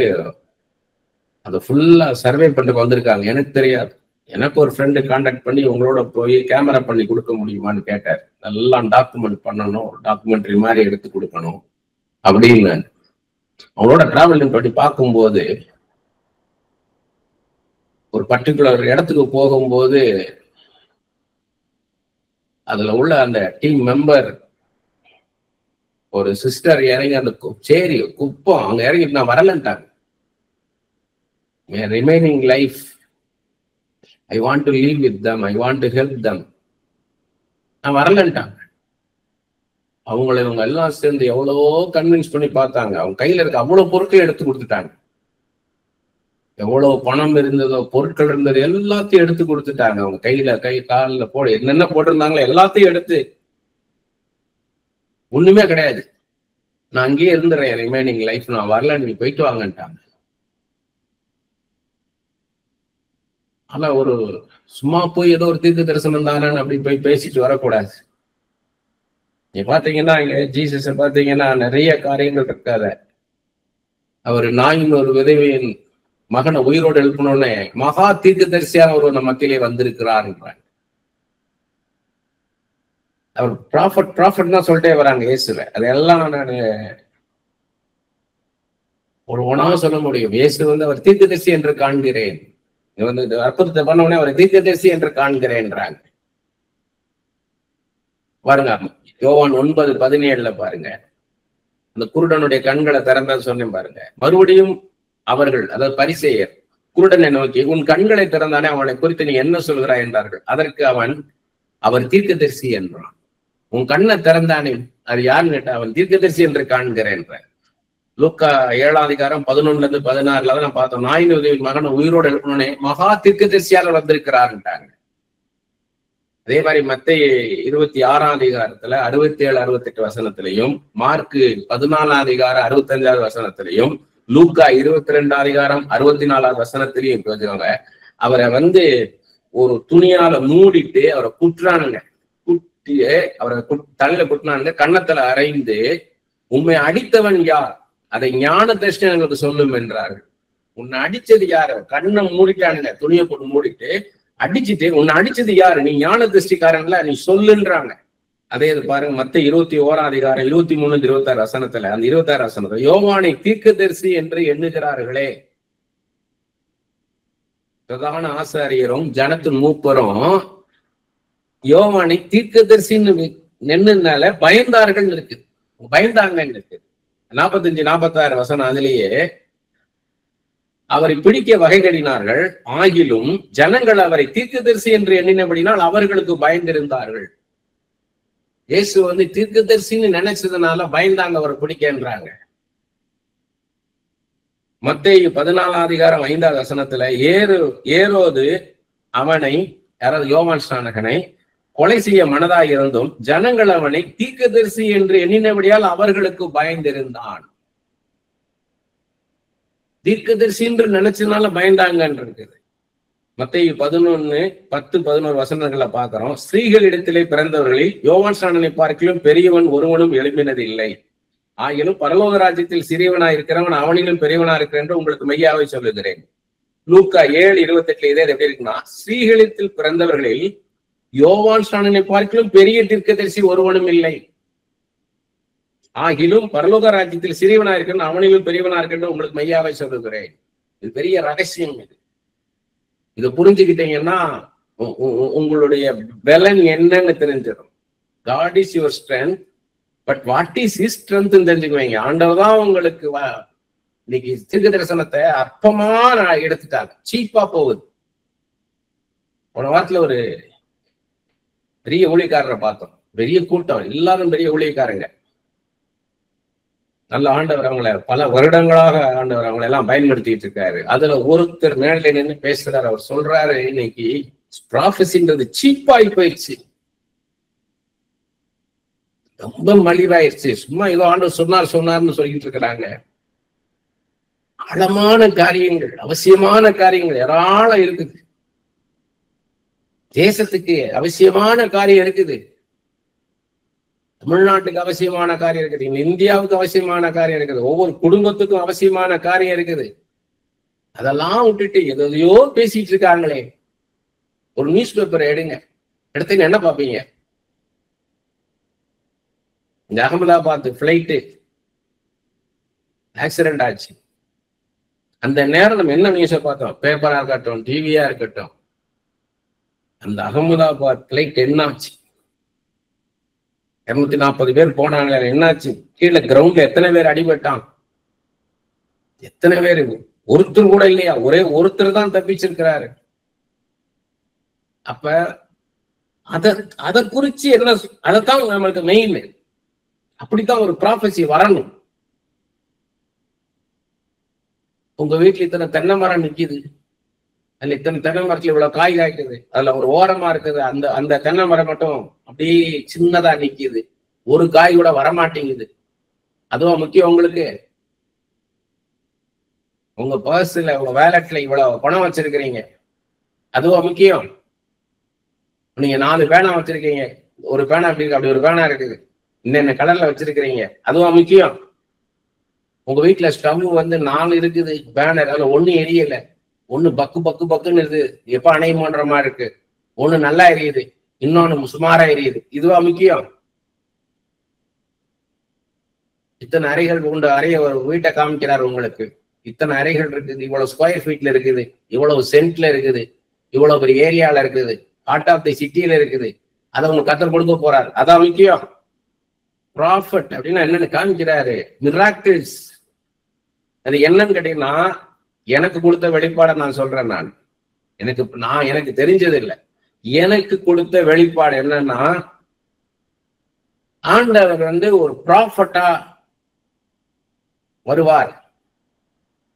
அதை ஃபுல்லா சர்வே பண்ணிட்டு வந்திருக்காங்க, எனக்கு தெரியாது. எனக்கு ஒரு ஃப்ரெண்டு கான்டாக்ட் பண்ணி உங்களோட போய் கேமரா பண்ணி கொடுக்க முடியுமான்னு கேட்டார். எல்லாம் டாக்குமெண்ட் பண்ணணும், டாக்குமெண்ட்ரி மாதிரி எடுத்து கொடுக்கணும் அப்படின்னு. அவங்களோட டிராவலிங் பண்ணி பார்க்கும்போது ஒரு பர்டிகுலர் இடத்துக்கு போகும்போது அதுல உள்ள அந்த டீம் மெம்பர் ஒரு சிஸ்டர் இறங்கி அந்த சேரி குப்பம் அவங்க இறங்கிட்டு நான் வரலன்ட்டாங்க. Remaining life I want to leave with them, I want to help them. நான் வரலன்ட்டாங்க. அவங்களை இவங்க எல்லாம் சேர்ந்து எவ்வளவோ கன்வின்ஸ் பண்ணி பார்த்தாங்க. அவங்க கையில இருக்க அவ்வளவு பொருட்களை எடுத்து கொடுத்துட்டாங்க. எவ்வளவு பணம் இருந்ததோ, பொருட்கள் இருந்தது எல்லாத்தையும் எடுத்து கொடுத்துட்டாங்க. அவங்க கையில காலில் என்னென்ன போட்டிருந்தாங்களோ எல்லாத்தையும் எடுத்து, ஒண்ணுமே கிடையாது, நான் அங்கேயே இருந்துறேன், ரிமைனிங் லைஃப் நான் வரல, நீங்க போயிட்டு வாங்கன்ட்டாங்க. ஆனா ஒரு சும்மா போய் ஏதோ ஒரு தீர்க்க தரிசனம் தானே அப்படி போய் பேசிட்டு வரக்கூடாது. நீ பாத்தீங்கன்னா இங்க ஜீசஸ பாத்தீங்கன்னா நிறைய காரியங்கள் இருக்காத. அவர் நாயின் ஒரு விதவையின் மகனை உயிரோடு எழுப்பணும்னு மகா தீர்க்க தரிசியான ஒரு நம்ம மத்தியிலே வந்திருக்கிறார். அவர் ப்ராஃபட் தான் சொல்லிட்டே வராங்க இயேசுல. அதெல்லாம் நான் ஒரு ஒன்னாக சொல்ல முடியும். இயேசு வந்து அவர் தீர்க்கதரிசி என்று காண்கிறேன், வந்து அற்புதத்தை பண்ண உடனே அவர் தீர்க்கதரிசி என்று காண்கிறேன்றாங்க. பாருங்க, யோவான் 9:17 பாருங்க, அந்த குருடனுடைய கண்களை திறந்த சொன்னேன் பாருங்க. மறுபடியும் அவர்கள், அதாவது பரிசேயர், குருடனை நோக்கி உன் கண்களை திறந்தானே, அவனை குறித்து நீ என்ன சொல்கிறாய் என்றார்கள். அதற்கு அவன், அவர் தீர்க்கதரிசி என்றான். உன் கண்ணை திறந்தானே, அது யாருன்னு கேட்டா, அவன் தீர்க்கதரிசி என்று காண்கிறேன். லூக்கா 7:11-16 தான் பார்த்தோம். நாயின் உதவியின் மகனை உயிரோடு எழுப்பணும்னே மகா தீர்க்கதரிசியால வந்திருக்கிறார்ன்றாங்க. அதே மாதிரி மத்தேயு 26 67-68 வசனத்திலையும், மார்க்கு 14 65 வசனத்திலையும், லூக்கா 22 64 வசனத்திலையும் பேசுவாங்க. அவரை வந்து ஒரு துணியால மூடிட்டு அவரை குற்றானுங்க, குட்டியே அவரை தலையில குட்டினானுங்க, கன்னத்துல அரைந்து உண்மை அடித்தவன் யார், அதை ஞான தரிசனம் எங்களுக்கு சொல்லும் என்றார்கள். உன்னை அடிச்சது யாரு? கண்ணை மூடிட்டானுங்க, துணியை போட்டு மூடிட்டு அடிச்சுட்டு, உன்னை அடிச்சது யாரு? நீ ஞான திருஷ்டிக்காரன்ல, நீ சொல்லுன்றாங்க. அதே இது பாருங்க, மத்த 21 23 26 வசனத்துல, அந்த 26 வசனத்துல யோவானை தீர்க்கதரிசி என்று எண்ணுகிறார்களே. பிரதான ஆசாரியரும் ஜனத்தின் மூப்பரும் யோவானை தீர்க்கதரிசின்னு நின்னுனால பயந்தார்கள் இருக்கு, பயந்தாங்கன்னு இருக்கு. 45 46 வசனம் அதுலயே அவரை பிடிக்க வகைகடினார்கள், ஆகிலும் ஜனங்கள் அவரை தீர்க்கதரிசி என்று எண்ணினபடினால் அவர்களுக்கு பயந்திருந்தார்கள். இயேசு தீர்க்கதரிசின்னு நினைச்சதுனால பயந்தாங்க, அவரை பிடிக்கன்றாங்க. மத்தேயு 14 வசனத்துல ஏரோது அவனை, யாராவது யோவான் ஸ்நானகனை கொலை செய்ய மனதாய் இருந்தும் ஜனங்கள் அவனை தீர்க்கதரிசி என்று எண்ணினபடியால் அவர்களுக்கு பயந்திருந்தான். தீர்க்கதரிசி என்று நினைச்சதுனால பயந்தாங்கன்னு இருக்குது. மத்தேயு 11:10-11 வசனங்களை பார்க்கிறோம். ஸ்திரீகளிடத்திலே பிறந்தவர்களில் யோவான் ஸ்நானனை பார்க்கிலும் பெரியவன் ஒருவனும் எழும்பினது இல்லை, ஆகிலும் பரலோக ராஜ்யத்தில் சிறியவனா இருக்கிறவன் அவனிலும் பெரியவனா இருக்கிற என்று உங்களுக்கு மெய்யாவை சொல்லுகிறேன். லூக்கா 7:28 இதே எப்படி இருக்குன்னா, ஸ்திரீகளிடத்தில் பிறந்தவர்களில் யோவான் ஸ்நானனை பார்க்கிலும் பெரிய தீர்க்கதரிசி ஒருவனும் இல்லை, ஆகிலும் பரலோக ராஜ்யத்தில் சிறியவனா இருக்கிறவன் அவனிலும் பெரியவனா இருக்கிற உங்களுக்கு மெய்யாவை சொல்லுகிறேன். இது பெரிய ரகசியம். இதை புரிஞ்சுக்கிட்டீங்கன்னா உங்களுடைய பலன் என்னன்னு தெரிஞ்சிடும். God is your strength, but what is his strength தெரிஞ்சுக்குவீங்க. ஆண்டவர் தான் உங்களுக்கு இன்னைக்கு தீர்க்க தரிசனத்தை அற்பமா எடுத்துட்டாங்க, சீப்பா போகுது. போன வாரத்துல ஒரு பெரிய ஊழியக்காரரை பார்த்தோம், பெரிய கூட்டம், எல்லாரும் பெரிய ஊழியக்காரங்க, நல்ல ஆண்டவர் அவங்கள பல வருடங்களாக ஆண்டவர் அவங்களை எல்லாம் பயன்படுத்திட்டு இருக்காரு. அதுல ஒருத்தர் மேலே நின்று பேசுறாரு. அவர் சொல்றாரு, இன்னைக்கு ப்ராஃபஸின்றது சீப்பாகி போயிடுச்சு, ரொம்ப மலிவாயிருச்சு, சும்மா ஏதோ ஆண்டவர் சொன்னார்னு சொல்லிட்டு இருக்கிறாங்க. ஆழமான காரியங்கள், அவசியமான காரியங்கள் ஏராளம் இருக்குது. தேசத்துக்கு அவசியமான காரியம் இருக்குது, தமிழ்நாட்டுக்கு அவசியமான காரியம் இருக்குது, இந்தியாவுக்கு அவசியமான காரியம் இருக்குது, ஒவ்வொரு குடும்பத்துக்கும் அவசியமான காரியம் இருக்குது. அதெல்லாம் விட்டுட்டு எதையோ பேசிட்டு இருக்காங்களே. ஒரு நியூஸ் பேப்பரை எடுத்து என்ன பார்ப்பீங்க? இந்த அகமதாபாத் பிளைட்டு ஆக்சிடென்ட் ஆச்சு. அந்த நேரம் நம்ம என்ன நியூஸை பார்த்தோம்? பேப்பரா இருக்கட்டும், டிவியா இருக்கட்டும், அந்த அகமதாபாத் பிளைட் என்ன ஆச்சு? 240 பேர் போனாங்க, என்னாச்சு? கீழே கிரவுண்ட்ல எத்தனை பேர் அடிபட்டான்? எத்தனை பேர்? ஒருத்தர் கூட இல்லையா, ஒரே ஒருத்தர் தான் தப்பிச்சிருக்கிறாரு. அப்ப அத குறிச்சு என்ன, அதைத்தான் நம்மளுக்கு மெயின். அப்படித்தான் ஒரு ப்ராஃபஸி வரணும். உங்க வீட்டுல இத்தனை தென்னை மரம் நிக்குது, அதுல இத்தனை தென்னை மரத்துல இவ்வளவு காய் காய்க்குது, அதுல ஒரு ஓரமா இருக்குது, அந்த தென்னை மரம் மட்டும் அப்படியே சின்னதா நிக்குது, ஒரு காய் கூட வரமாட்டேங்குது. அதுவும் முக்கியம். உங்களுக்கு உங்க பர்ஸ்ல, உங்க வேலட்ல இவ்வளவு பணம் வச்சிருக்கிறீங்க, அதுவும் முக்கியம். நீங்க 4 பேனா வச்சிருக்கீங்க, ஒரு பேனா அப்படி இருக்கு, அப்படி ஒரு பேனா இருக்குது, இன்னென்ன கலர்ல வச்சிருக்கிறீங்க, அதுவும் முக்கியம். உங்க வீட்டுல ஸ்டவ் 4 இருக்குது, பேனர், அதுல 1 எரியல, 1 பக்குன்னு இருக்குது, எப்ப அணையுமோன்ற மாதிரி இருக்கு, 1 நல்லா எரியுது, இன்னொன்னு சுமாரா எரியுது, இதுவா முக்கியம்? இத்தனை அறைகள் உண்டு, அறைய ஒரு வீட்டை காமிக்கிறார் உங்களுக்கு, இத்தனை அறைகள் இருக்குது, இவ்வளவு ஸ்கொயர் ஃபீட்ல இருக்குது, இவ்வளவு சென்ட்ல இருக்குது, இவ்வளவு பெரிய ஏரியால இருக்குது, ஹார்ட் ஆஃப் தி சிட்டியில இருக்குது, அதை உங்களுக்கு கத்தர் கொடுக்க போறாரு, அதான் முக்கியம். ப்ராஃபட் அப்படின்னா என்னன்னு காமிக்கிறாரு, மிராக்கிள்ஸ். அது என்னன்னு கேட்டீங்கன்னா, எனக்கு கொடுத்த வெளிப்பாடை நான் சொல்றேன். எனக்கு தெரிஞ்சது இல்லை, எனக்கு கொடுத்த வெளிப்பாடு என்னன்னா, ஆண்டவர் ஒரு ப்ராஃபட்டா வருவார்.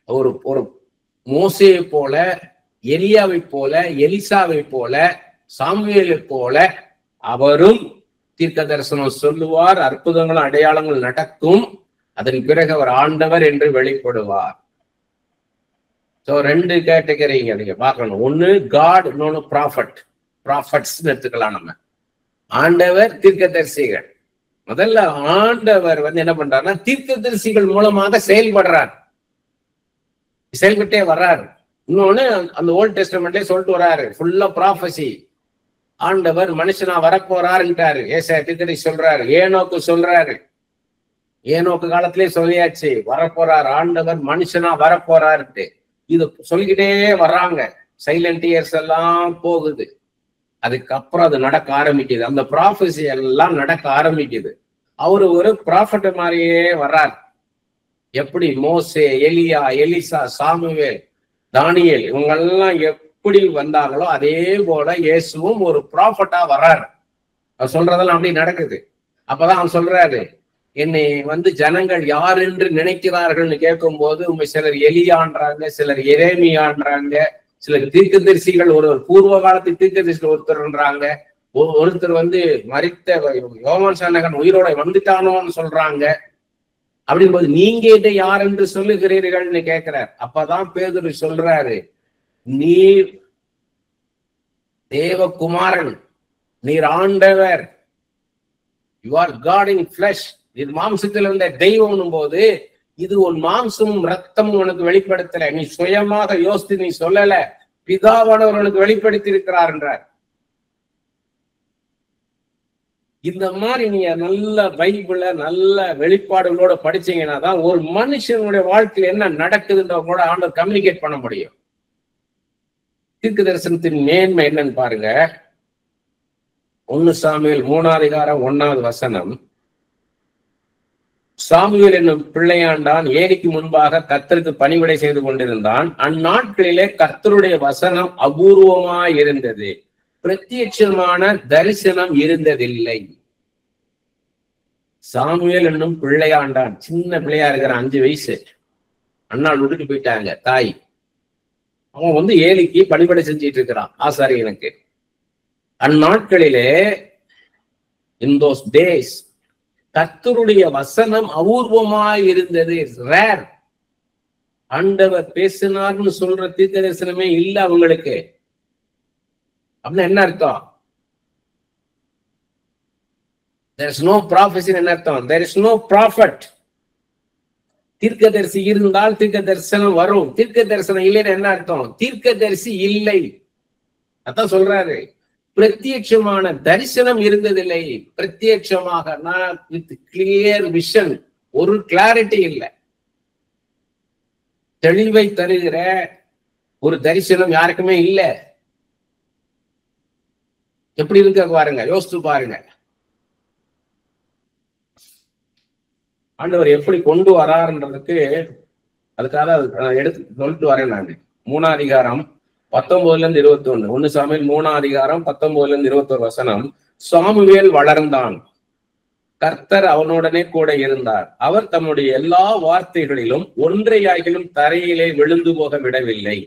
ஒரு மோசேயை போல, எலியாவை போல, எலிசாவை போல, சாமுவேலை போல அவரும் தீர்க்க தரிசனம் சொல்லுவார், அற்புதங்களும் அடையாளங்கள் நடக்கும், அதன் பிறகு அவர் ஆண்டவர் என்று வெளிப்படுவார். சோ 2 கேட்டகரிங்க நீங்க பார்க்கணும். ஒண்ணு காட், இன்னொன்னு ப்ராஃபட். ப்ராஃபட்ஸ் எடுத்துக்கலாம் நம்ம. ஆண்டவர், தீர்க்கதரிசிகள். முதல்ல ஆண்டவர் என்ன பண்றாருன்னா தீர்க்கதரிசிகள் மூலமாக செயல்பட்டே வர்றாரு. இன்னொன்னு அந்த ஓல்ட் டெஸ்டமெண்ட்லயே சொல்லிட்டு வர்றாரு, ஃபுல்லா ப்ராஃபசி. ஆண்டவர் மனுஷனா வரப்போறாருன்ட்டாரு. ஏசாயா தீர்க்கதரிசி சொல்றாரு, ஏனோக்கு சொல்றாரு, ஏனோக்கு காலத்திலேயே சொல்லியாச்சு வரப்போறார், ஆண்டவர் மனுஷனா வரப்போறாருட்டு. இது சொல்லிக்கிட்டே வர்றாங்க. சைலண்ட் இயர்ஸ் எல்லாம் போகுது. அதுக்கப்புறம் அது நடக்க ஆரம்பிக்குது. அந்த ப்ராஃபசி எல்லாம் நடக்க ஆரம்பிக்குது. அவரு ஒரு ப்ராஃபட் மாதிரியே வர்றார். எப்படி மோசே, எலியா, எலிசா, சாமுவேல், தானியேல் இவங்கெல்லாம் எப்படி வந்தாங்களோ அதே போல இயேசுவும் ஒரு ப்ராஃபட்டா வர்றாரு. அவர் சொல்றதெல்லாம் அப்படி நடக்குது. அப்பதான் அவன் சொல்றாரு, என்னை ஜனங்கள் யார் என்று நினைக்கிறார்கள்னு கேட்கும் போது சிலர் எலியான்றாங்க, சிலர் எரேமியான்றாங்க, சிலர் தீர்க்கதரிசிகள், ஒரு பூர்வ காலத்து தீர்க்கதரிசிகள் ஒருத்தர்ன்றாங்க, ஒருத்தர் மரித்த யோவான் ஸ்நானகன் உயிரோட வந்துட்டானோன்னு சொல்றாங்க. அப்படின்போது நீங்க இதை யார் என்று சொல்லுகிறீர்கள்னு கேட்கிறார். அப்பதான் பேதுரு சொல்றாரு, நீர் தேவகுமாரன், நீர் ஆண்டவர், you are God in flesh, இது மாம்சத்தில் இருந்த தெய்வம் போது இது உன் மாம்சமும் ரத்தமும் உனக்கு வெளிப்படுத்தல, நீ சுயமாக யோசித்து நீ சொல்லல, பிதாவானவர் உனக்கு வெளிப்படுத்தி இருக்கிறார் என்றார். இந்த மாதிரி நீங்க நல்ல பைபிள நல்ல வெளிப்பாடுகளோட படிச்சீங்கன்னா தான் ஒரு மனுஷனுடைய வாழ்க்கையில் என்ன நடக்குதுன்ற கூட ஆண்டவர் கம்யூனிகேட் பண்ண முடியும். தீர்க்க தரிசனத்தின் மேன்மை என்னன்னு பாருங்க. 1 சாமுவேல் 3:1 சாமுவேல் என்னும் பிள்ளையாண்டான் ஏரிக்கு முன்பாக கர்த்தருக்கு பணிவிடை செய்து கொண்டிருந்தான். அந்நாட்களிலே கர்த்தருடைய வசனம் அபூர்வமாய் இருந்தது, பிரத்யட்சமான தரிசனம் இருந்ததில்லை. சாமுவேல் என்னும் பிள்ளையாண்டான், சின்ன பிள்ளையா இருக்கிற 5 வயசு, அண்ணாள் விட்டுட்டு போயிட்டாங்க தாய். அவன் ஏலிக்கு பணிவிடை செஞ்சிட்டு இருக்கிறான், ஆசாரியனுக்கு. அந்நாட்களிலே in those days கர்த்தருடைய வசனம் அபூர்வமாய் இருந்தது. ரேர். ஆண்டவர் பேசினார்னு சொல்ற தீர்க்க தரிசனமே இல்ல அவங்களுக்கு. அப்படின்னா என்ன அர்த்தம்? there is no prophecy என்ன அர்த்தம்? there is no prophet. தீர்க்கதரிசி இருந்தால் தீர்க்க தரிசனம் வரும். தீர்க்க தரிசனம் இல்லைன்னு என்ன அர்த்தம்? தீர்க்கதரிசி இல்லை. அதான் சொல்றாரு, பிரத்யட்சமான தரிசனம் இருந்ததில்லை. பிரத்யட்சமாக வித் கிளியர் விஷன், ஒரு கிளாரிட்டி இல்லை. தெளிவை தருகிற ஒரு தரிசனம் யாருக்குமே இல்லை. எப்படி இருக்க பாருங்க, யோசித்து பாருங்க. ஆண்டவர் எப்படி கொண்டு வராருன்றதுக்கு அதுக்காக எடுத்து சொல்லிட்டு வரேன் நான். 3:19-21 1 சாமுவேல் 3:19-21 சாமுவேல் வளர்ந்தான், கர்த்தர் அவனுடனே கூட இருந்தார், அவர் தம்முடைய எல்லா வார்த்தைகளிலும் ஒன்றையாகிலும் தரையிலே விழுந்து போக விடவில்லை.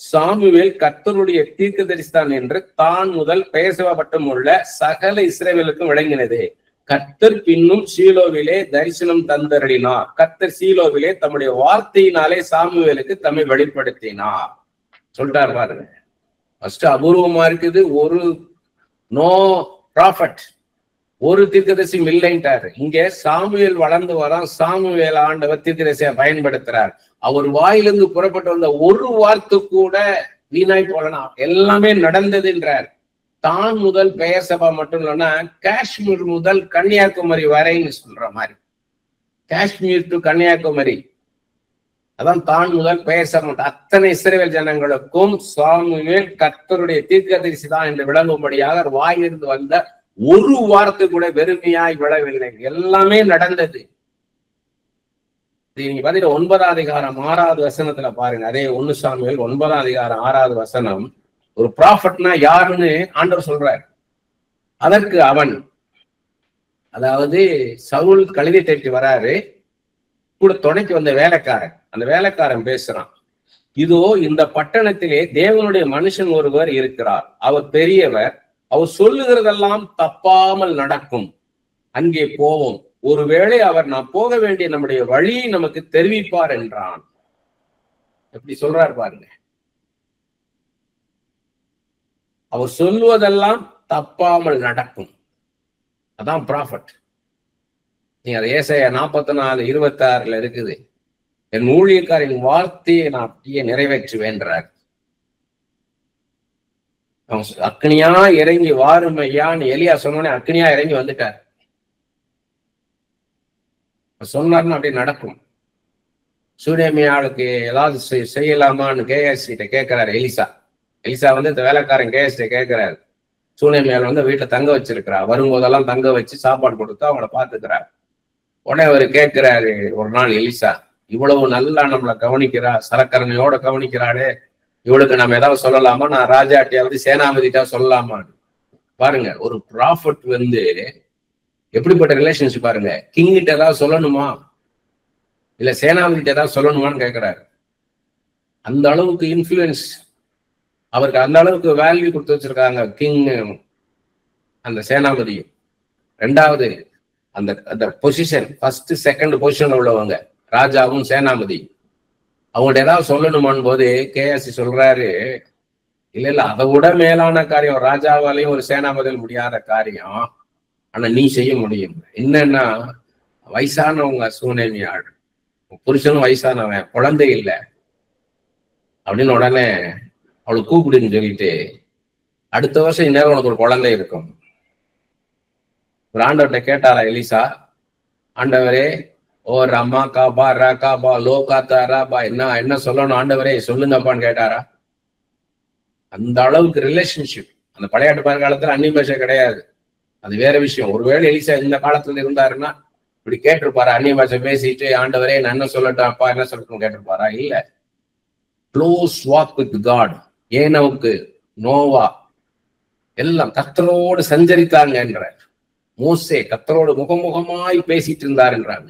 சாமுவேல் கர்த்தருடைய தீர்க்கதரிசிதான் என்று தான் முதல் பெயர்செப்பட்டும் உள்ள சகல இஸ்ரவேலுக்கும் விளங்கினது. கர்த்தர் பின்னும் சீலோவிலே தரிசனம் தந்தருளினார். கர்த்தர் சீலோவிலே தம்முடைய வார்த்தையினாலே சாமுவேலுக்கு தம்மை வெளிப்படுத்தினார். சொல்றாரு பாருங்க. ஃபர்ஸ்ட் அபூர்வமா இருக்குது, ஒரு நோ ப்ராஃபட், ஒரு தீர்க்கதரிசியும் இல்லைன்ட்டாரு. இங்க சாமுவேல் வளர்ந்து வரான், சாமுவேல் ஆண்டவர் தீர்க்கதரிசியை பயன்படுத்துறார். அவர் வாயிலிருந்து புறப்பட்டு வந்த ஒரு வார்த்தை கூட வீணாய் போலனா, எல்லாமே நடந்ததுன்றார். தான் முதல் பெயர் சபா மட்டும் இல்லைன்னா காஷ்மீர் முதல் கன்னியாகுமரி வரைன்னு சொல்ற மாதிரி, காஷ்மீர் டு கன்னியாகுமரி, அதான் தான் முதல் பெயர் சபா. அத்தனை இஸ்ரவேல் ஜனங்களுக்கும் சாமுவேல் கர்த்தருடைய தீர்க்கதரிசி தான் என்று விளங்கும்படியாக வாயிலிருந்து வந்த ஒரு வார்த்தை கூட வெறுமையாய் விழவில்லை, எல்லாமே நடந்தது. நீங்க பாத்தீங்கன்னா 9:6 பாருங்க. அதே 1 சாமுவேல் 9:6 ஒரு ப்ராஃபட்னா யாருன்னு ஆண்டவர் சொல்றார். அதற்கு அவன், அதாவது சவுல் கழுதை தேடி வராரு, கூட துணைக்கு வந்த வேலைக்காரன், அந்த வேலைக்காரன் பேசுறான், இதோ இந்த பட்டணத்திலே தேவனுடைய மனுஷன் ஒருவர் இருக்கிறார், அவர் பெரியவர், அவர் சொல்லுகிறதெல்லாம் தப்பாமல் நடக்கும், அங்கே போவோம், ஒருவேளை அவர் நான் போக வேண்டிய நம்முடைய வழியை நமக்கு தெரிவிப்பார் என்றான். எப்படி சொல்றார் பாருங்க. அவர் சொல்லுவதெல்லாம் தப்பாமல் நடக்கும், அதான் ப்ராஃபட். நீங்க அதை ஏசாயா 44:26 இருக்குது. என் ஊழியக்காரின் வார்த்தையை நான் அப்படியே நிறைவேற்றுவேன்றார். அக்னியா இறங்கி வாரும் ஐயான்னு எலியா சொன்னோடனே அக்னியா இறங்கி வந்துட்டார். சொன்னார்னு அப்படி நடக்கும். சூனேமியாளுக்கு ஏதாவது செய்யலாமான்னு கேஎஸ் கிட்ட கேட்கிறாரு எலிசா. எலிசா இந்த வேலைக்காரன் கேஎஸ் கேட்கிறாரு. சூனேமியால் வீட்டுல தங்க வச்சிருக்கிறா, வரும்போதெல்லாம் தங்க வச்சு சாப்பாடு கொடுத்து அவங்கள பாத்துக்கிறார். உடனே அவர் கேட்கிறாரு ஒரு நாள் எலிசா, இவ்வளவு நல்லா நம்மளை கவனிக்கிறா, சரக்கரணையோட கவனிக்கிறாளே, இவளுக்கு நம்ம ஏதாவது சொல்லலாமா? நான் ராஜாட்டியாவது சேனாபதிட்டா சொல்லலாமான்னு. பாருங்க, ஒரு ப்ராஃபட் எப்படிப்பட்ட ரிலேஷன்ஷிப் பாருங்க. கிங்கிட்ட ஏதாவது சொல்லணுமா இல்ல சேனாபதிட்ட ஏதாவது சொல்லணுமான்னு கேட்கிறாரு. அந்த அளவுக்கு இன்ஃபுளுன்ஸ் அவருக்கு, அந்த அளவுக்கு வேல்யூ கொடுத்து வச்சிருக்காங்க கிங் அந்த சேனாபதி. ரெண்டாவது அந்த பொசிஷன், ஃபர்ஸ்ட் செகண்ட் பொசிஷன் உள்ளவங்க ராஜாவும் சேனாபதி. அவங்கள்ட்ட ஏதாவது சொல்லணுமான் போது கேஎஸ்சி சொல்றாரு, இல்ல அதை விட மேலான காரியம் ராஜாவாலையும் ஒரு சேனாபதியில் முடியாத காரியம், ஆனா நீ செய்ய முடியும். என்னன்னா, வயசானவங்க சூனேமியாள், புருஷனும் வயசானவன், குழந்தை இல்லை அப்படின்னு உடனே அவளுக்கு கூப்பிடுன்னு சொல்லிட்டு, அடுத்த வருஷம் இந்நேரம் உனக்கு ஒரு குழந்தை இருக்கும். ஒரு ஆண்டவர்கிட்ட கேட்டாரா எலிசா, ஆண்டவரே ஓ ரமா காபா ரா காபா லோ காத்தா ராபா, என்ன சொல்லணும் ஆண்டவரே சொல்லுங்கப்பான்னு கேட்டாரா? அந்த அளவுக்கு ரிலேஷன்ஷிப். அந்த பழையாட்டு காலத்துல அந்நிய பாஷை கிடையாது, அது வேற விஷயம். ஒருவேளை எலிசா இந்த காலத்துல இருந்தாருன்னா இப்படி கேட்டிருப்பாரா? அந்நிய பாஷை பேசிட்டு ஆண்டவரே நான் என்ன சொல்லட்டும் அப்பா என்ன சொல்லட்டும் கேட்டிருப்பாரா? இல்ல, க்ளோஸ் வாக் வித் காட். ஏனோக்கு, நோவா எல்லாம் கர்த்தரோடு சஞ்சரித்தாங்க என்ற. மோசே கர்த்தரோடு முகமுகமாய் பேசிட்டு இருந்தாருன்றாங்க.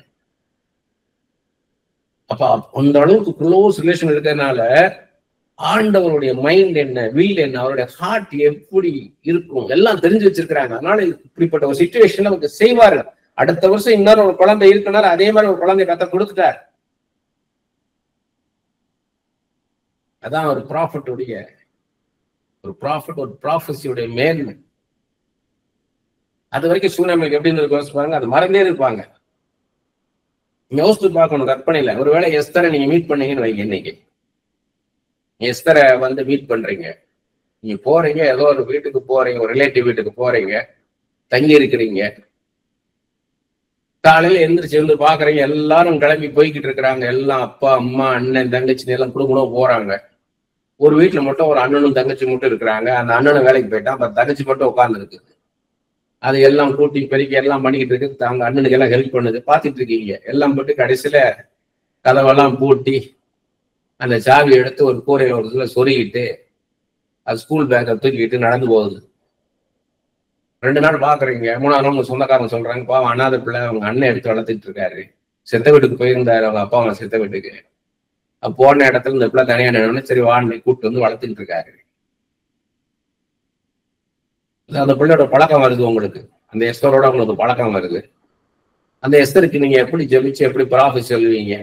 அப்ப அந்த அளவுக்கு க்ளோஸ் ரிலேஷன் இருக்கிறதுனால ஆண்டவருடைய மைண்ட் என்ன, வில் என்ன, அவருடைய ஹார்ட் எப்படி இருக்கும் எல்லாம் தெரிஞ்சு வச்சிருக்கிறாங்க. அதனால இப்படிப்பட்ட ஒரு சிச்சுவேஷன்ல அவங்க செய்வாரு. அடுத்த வருஷம் இன்னொரு ஒரு குழந்தை இருக்குனாரு, அதே மாதிரி ஒரு குழந்தை கத்த கொடுத்துட்டார். அதான் ஒரு ப்ராஃபட்டுடைய ஒரு ப்ராஃபஸியுடைய மேன்மை. அது வரைக்கும் சூனாமிக்கு எப்படின்னு யோசிப்பாங்க, அது மறந்தே இருப்பாங்க. யோசித்து பார்க்கணும் கற்பனையில. ஒருவேளை எஸ்தரை நீங்க மீட் பண்ணீங்கன்னு வைங்க, இன்னைக்கு எஸ்தரை மீட் பண்றீங்க, நீங்க போறீங்க, ஏதோ ஒரு வீட்டுக்கு போறீங்க, ஒரு ரிலேட்டிவ் வீட்டுக்கு போறீங்க, தங்கி இருக்கிறீங்க. காலையில எந்திரிச்சு பாக்குறீங்க, எல்லாரும் கிளம்பி போய்கிட்டு இருக்கிறாங்க. எல்லாம் அப்பா அம்மா அண்ணன் தங்கச்சி எல்லாம் குடும்பம் போறாங்க. ஒரு வீட்டுல மட்டும் ஒரு அண்ணனும் தங்கச்சி மட்டும் இருக்கிறாங்க. அந்த அண்ணனும் வேலைக்கு போயிட்டான், அந்த தங்கச்சி மட்டும் உட்கார்ந்து இருக்குது. அது எல்லாம் கூட்டி பெருக்கி எல்லாம் பண்ணிக்கிட்டு இருக்கு. தாங்க அண்ணனுக்கு எல்லாம் ஹெல்ப் பண்ணுது, பாத்துட்டு இருக்கீங்க. எல்லாம் போட்டு கடைசியில கதவெல்லாம் பூட்டி அந்த சாவி எடுத்து ஒரு கூரையில ஒரு இதுல சொருகிட்டு அது ஸ்கூல் பேக்கை தூக்கிட்டு நடந்து போகுது. 2 நாள் பாக்குறீங்க. 3ஆவது நாள் உங்க சொந்தக்காரங்க சொல்றாங்க, பாவம் அண்ணாத பிள்ளை அவங்க அண்ணன் எடுத்து வளர்த்துட்டு இருக்காரு, செத்த வீட்டுக்கு போயிருந்தாரு அவங்க அப்பா அவங்க செத்த வீட்டுக்கு. போன இடத்துல இந்த பிள்ளை தனியா நின்று சரி வாழ்ந்து கூப்பிட்டு வளர்த்துக்கிட்டு இருக்காரு. அந்த பிள்ளையோட பழக்கம் வருது உங்களுக்கு, அந்த எஸ்தரோட உங்களுக்கு பழக்கம் வருது. அந்த எஸ்தருக்கு நீங்க எப்படி ஜெபிச்சு எப்படி ப்ராஃபஸ் சொல்லுவீங்க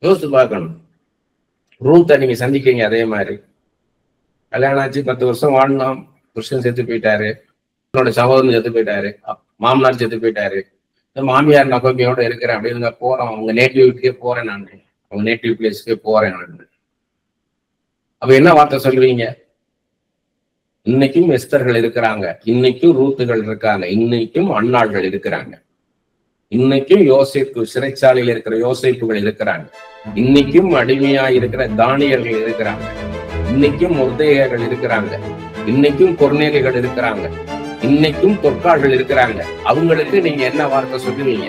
யோசித்து பார்க்கணும். ரூத்தை நீங்க சந்திக்கிறீங்க, அதே மாதிரி கல்யாணம் ஆச்சு 10 வருஷம் வாழ்ந்தோம், புருஷன் செத்து போயிட்டாரு, என்னோட சகோதரன் செத்து போயிட்டாரு, மாமனார் செத்து போயிட்டாரு, மாமியார் நகோமியோட இருக்கிறேன் அப்படின்னு போறோம். அவங்க நேட்டிவிட்டியே போறேன், நான் அவங்க நேட்டிவ் பிளேஸ்க்கே போறேன். அப்ப என்ன வார்த்தை சொல்லுவீங்க? இன்னைக்கும் எஸ்தர்கள் இருக்கிறாங்க, இன்னைக்கும் ரூத்துகள் இருக்காங்க, இன்னைக்கும் அன்னாள்கள் இருக்கிறாங்க, இன்னைக்கும் யோசேப்பு சிறைச்சாலையில் இருக்கிற யோசேப்புகள் இருக்கிறாங்க, இன்னைக்கும் அடிமையா இருக்கிற தானியர்கள் இருக்கிறாங்க, இன்னைக்கும் முர்தேகர்கள் இருக்கிறாங்க, இன்னைக்கும் கொர்நேலிகள் இருக்கிறாங்க, இன்னைக்கும் தொற்காள்கள் இருக்கிறாங்க. அவங்களுக்கு நீங்க என்ன வார்த்தை சொல்லுவீங்க?